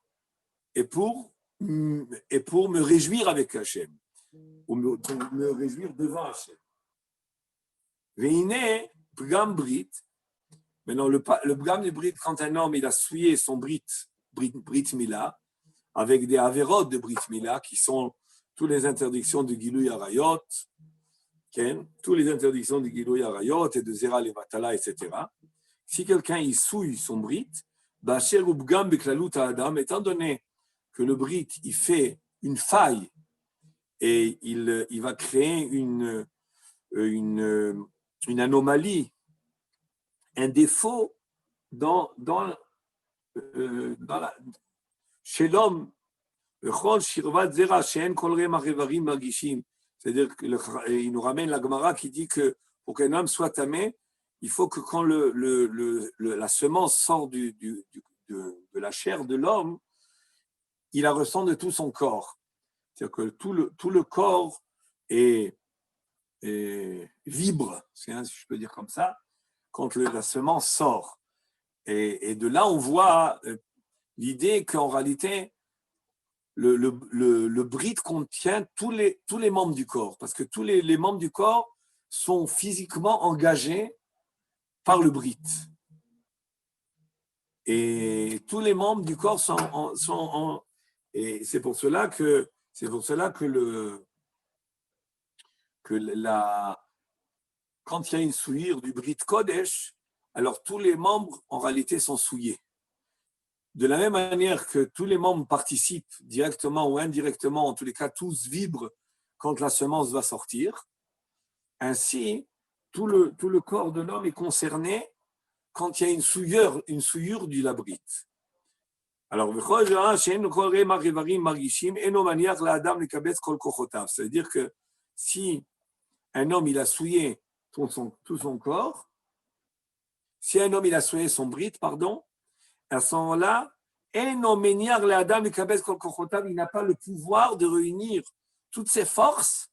et pour me réjouir avec Hachem, pour me réjouir devant Hachem. Veine, Bgam Brit. Maintenant, le Bgam de Brit, quand un homme il a souillé son Brit Mila, avec des Averot de Brit Mila, qui sont toutes les interdictions de Gilui Arayot, toutes les interdictions de Gilui Arayot et de Zera Levatala, etc. Si quelqu'un il souille son Brit, Ba'asher ou Bgam Beklalut Adam, étant donné que le Brit il fait une faille et il va créer une anomalie, un défaut chez l'homme, c'est-à-dire qu'il nous ramène la Gemara qui dit que pour qu'un homme soit tamé, il faut que quand la semence sort de la chair de l'homme, il la ressent de tout son corps. C'est-à-dire que tout le corps vibre, si je peux dire comme ça, quand la semence sort. Et de là, on voit l'idée qu'en réalité, le brit contient tous les membres du corps, parce que tous les membres du corps sont physiquement engagés par le brit. Et tous les membres du corps sont et c'est pour cela que quand il y a une souillure du Brit Kodesh, alors tous les membres en réalité sont souillés. De la même manière que tous les membres participent directement ou indirectement, en tous les cas tous vibrent quand la semence va sortir, ainsi tout le corps de l'homme est concerné quand il y a une souillure du labrit. Alors, c'est-à-dire que si un homme il a souillé tout son corps, si un homme il a souillé son brit, à ce moment-là, il n'a pas le pouvoir de réunir toutes ses forces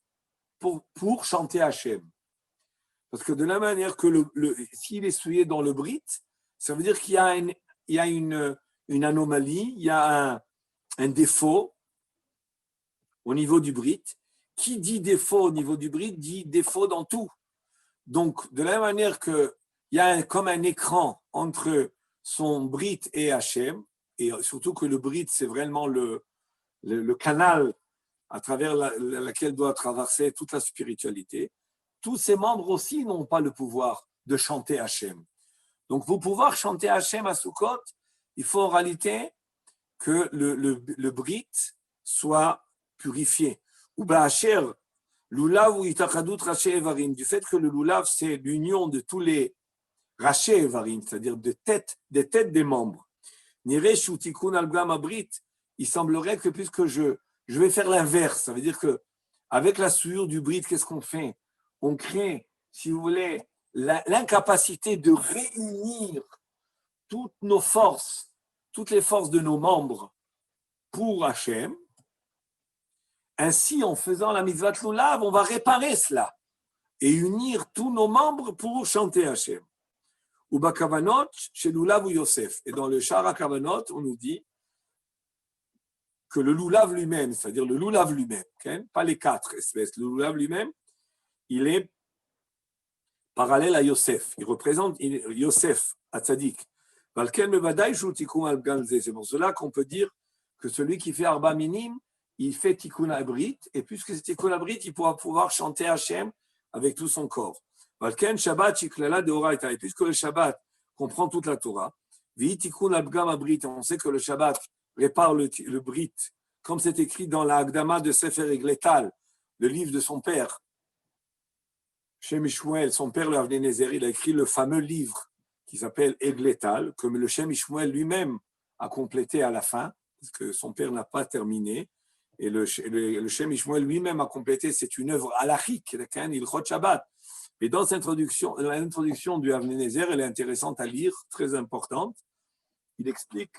pour chanter Hachem. Parce que de la manière que s'il est souillé dans le brit, ça veut dire qu'il y a une anomalie, il y a un défaut au niveau du brit. Qui dit défaut au niveau du brit dit défaut dans tout. Donc, de la même manière qu'il y a comme un écran entre son brit et Hachem, et surtout que le brit, c'est vraiment le canal à travers lequel doit traverser toute la spiritualité, tous ces membres aussi n'ont pas le pouvoir de chanter Hachem. Donc, pour pouvoir chanter Hachem à Sukkot, il faut en réalité que le brit soit purifié. Ou ba'asher, lulav ou itachadut raché evarim, du fait que le lulav, c'est l'union de tous les raché evarim, c'est-à-dire des têtes des membres. Nire shutikun al-gam abrit, il semblerait que puisque je vais faire l'inverse, ça veut dire que avec la souillure du brit, qu'est-ce qu'on fait? On crée, si vous voulez, l'incapacité de réunir toutes nos forces, toutes les forces de nos membres pour Hachem. Ainsi, en faisant la mitzvah lulav, on va réparer cela et unir tous nos membres pour chanter Hachem. Ou bakavanot chez lulav ou Yosef. Et dans le Shara Kavanot, on nous dit que le lulav lui-même, c'est-à-dire le lulav lui-même, okay? Pas les 4 espèces, le lulav lui-même, il est parallèle à Yosef. Il représente Yosef, à Tzadik. C'est pour cela qu'on peut dire que celui qui fait Arba Minim, il fait Tikkun Abrit, et puisque c'est Tikkun Abrit, il pourra pouvoir chanter Hachem avec tout son corps. Et puisque le Shabbat comprend toute la Torah, on sait que le Shabbat répare le Brit, comme c'est écrit dans la Hagdama de Sefer Egletal, le livre de son père. Shem Ishmuel, son père, le Avnei Nezer, il a écrit le fameux livre qui s'appelle Egletal, que le Shem Ishmuel lui-même a complété à la fin, parce que son père n'a pas terminé. Et le Shem Ishmuel lui-même a complété, c'est une œuvre halachique, Ilchot Shabbat. Mais dans cette l'introduction du Avnei Nezer, elle est intéressante à lire, très importante. Il explique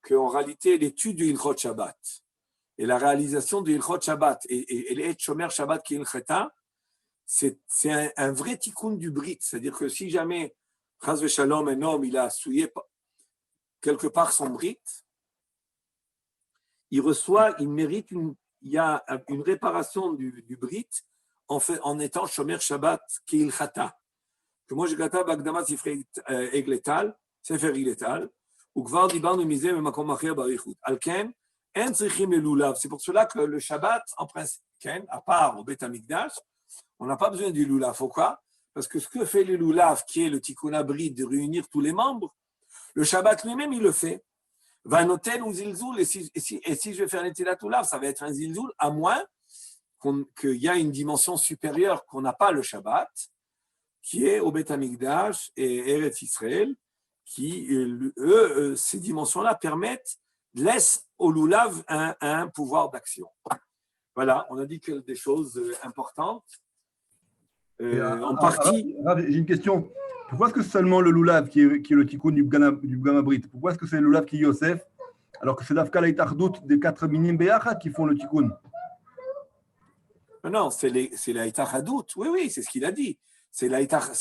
qu'en réalité, l'étude du Ilchot Shabbat et la réalisation du Ilchot Shabbat et les Shomer Shabbat qui est Ilcheta, c'est un vrai tikkun du Brit. C'est-à-dire que si jamais, Chas v'Shalom, un homme, il a souillé quelque part son Brit, il mérite il y a une réparation du Brit en étant Shomer Shabbat qui est Ilcheta. Que moi, je gata Bagdama Sifrei Egletal, Sefer Egletal, ou Gvar Dibarnu Mizeh Memakom Acher Barichut. Alken, En Tzrichim le Lulav. C'est pour cela que le Shabbat, en principe, à part au Beth Amikdash, on n'a pas besoin du Lulav. Pourquoi? Parce que ce que fait le Lulav, qui est le Tikkun Abrit, de réunir tous les membres, le Shabbat lui-même, il le fait. Va noter ou zilzoul, et si je vais faire l'Etilat Lulav, ça va être un zilzoul, à moins qu'il y a une dimension supérieure qu'on n'a pas le Shabbat, qui est au Beth Amikdash et Eretz Israël, qui, ces dimensions-là laissent au Lulav un pouvoir d'action. Voilà, on a dit que des choses importantes. En partie. J'ai une question. Pourquoi est-ce que c'est seulement le Lulav qui est le tikkun du Bgam Abrit? Pourquoi est-ce que c'est le Lulav qui est Yosef, alors que c'est l'Afka l'Aïtardout des 4 minim Beyachat qui font le tikkun? Non, c'est l'Aïtardout. Oui, c'est ce qu'il a dit. C'est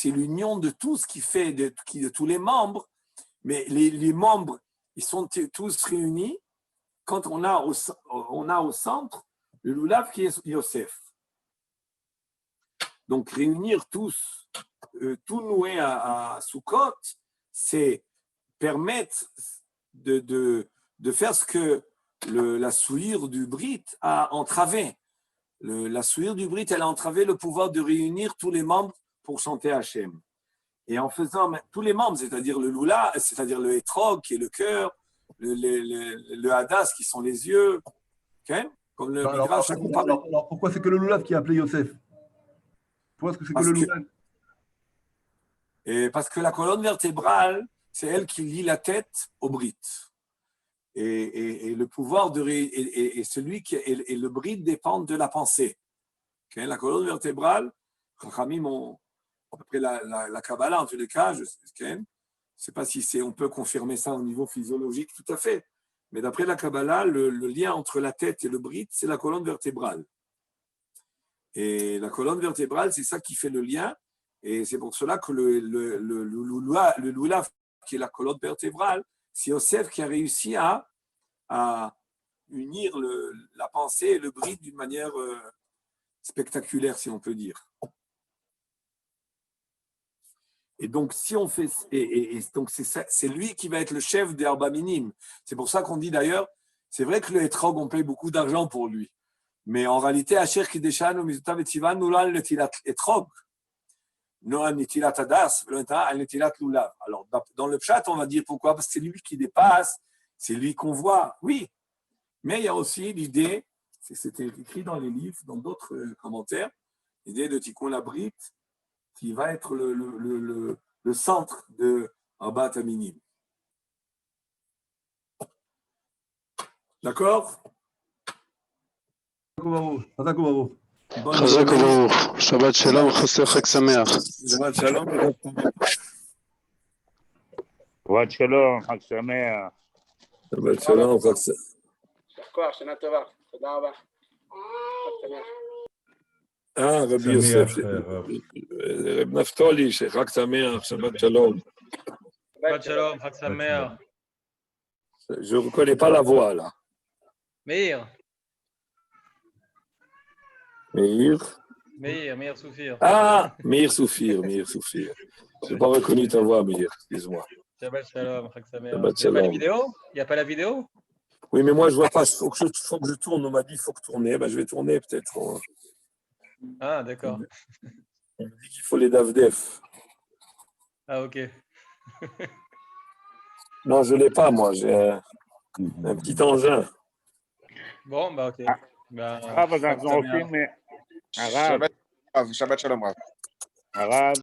l'union de tout ce qui fait, de tous les membres. Mais les membres, ils sont tous réunis quand on a au centre le Lulav qui est Yosef. Donc, réunir tous, tout noué à Sukkot, c'est permettre de faire ce que la souillure du Brit a entravé. La souillure du Brit, elle a entravé le pouvoir de réunir tous les membres pour chanter Hachem. Et en faisant tous les membres, c'est-à-dire le Lulav, c'est-à-dire le Etrog qui est le cœur, le Hadas qui sont les yeux, okay? Comme le Midrash accompagne. Alors, pourquoi c'est que le Lulav qui est appelé Yosef? Pourquoi est-ce que c'est que le Lulav? Parce que la colonne vertébrale, c'est elle qui lie la tête au Brit. Et le pouvoir et celui qui et le Brit dépendent de la pensée. Okay? La colonne vertébrale, Chachamim, après la Kabbalah, en tous les cas, je ne sais pas si on peut confirmer ça au niveau physiologique tout à fait, mais d'après la Kabbalah, le lien entre la tête et le Brit, c'est la colonne vertébrale. Et la colonne vertébrale, c'est ça qui fait le lien, et c'est pour cela que le Lulav, qui est la colonne vertébrale, c'est Yosef qui a réussi à unir la pensée et le Brit d'une manière spectaculaire, si on peut dire. Et donc, si on fait, donc c'est lui qui va être le chef des Arba Minim. C'est pour ça qu'on dit d'ailleurs, c'est vrai que le Etrog, on paye beaucoup d'argent pour lui. Mais en réalité, Asher Kideshan ou Mizutav et Tzivan, nous l'avons Netilat Etrog. Non Netilat Hadas, Netilat Lulav. Alors, dans le Pshat, on va dire pourquoi? Parce que c'est lui qui dépasse, c'est lui qu'on voit, oui. Mais il y a aussi l'idée, c'était écrit dans les livres, dans d'autres commentaires, l'idée de Tikkun Abrit, qui va être le centre de Arbat Aminim. D'accord? Chazak u'baruch. Shabbat shalom, Chag Sameach. Shabbat shalom. Shabbat shalom, Chag Sameach. Shabbat shalom, Chag Sameach. כבר, שנה טובה. תודה רבה. חג שמח. Rabbi Sameach, Yosef, Rav. Reb Naftali, Chag Sameach, Shabbat Shalom. Shabbat Shalom, Chag Sameach. Je ne reconnais pas la voix là. Meir, Meir. Meir Soufir. Ah, Meir Soufir, Meir Soufir. Je n'ai pas reconnu ta voix, Meir, excuse-moi. Shabbat Shalom, Chag Sameach. Shabbat Il n'y a pas la Shalom. vidéo? Il n'y a pas la vidéo? Oui, mais moi, je ne vois pas. Il faut que je tourne. On m'a dit qu'il faut que tourner. Ben, je vais tourner peut-être. Ah, d'accord. On me dit qu'il faut les DAVDEF. Ah, ok. Non, je ne l'ai pas, moi. J'ai un petit engin. Bon, bah, ok. Bah, הרב, אז Chag אנחנו Sameach. רוצים... הרב, שבת שלום רב. הרב,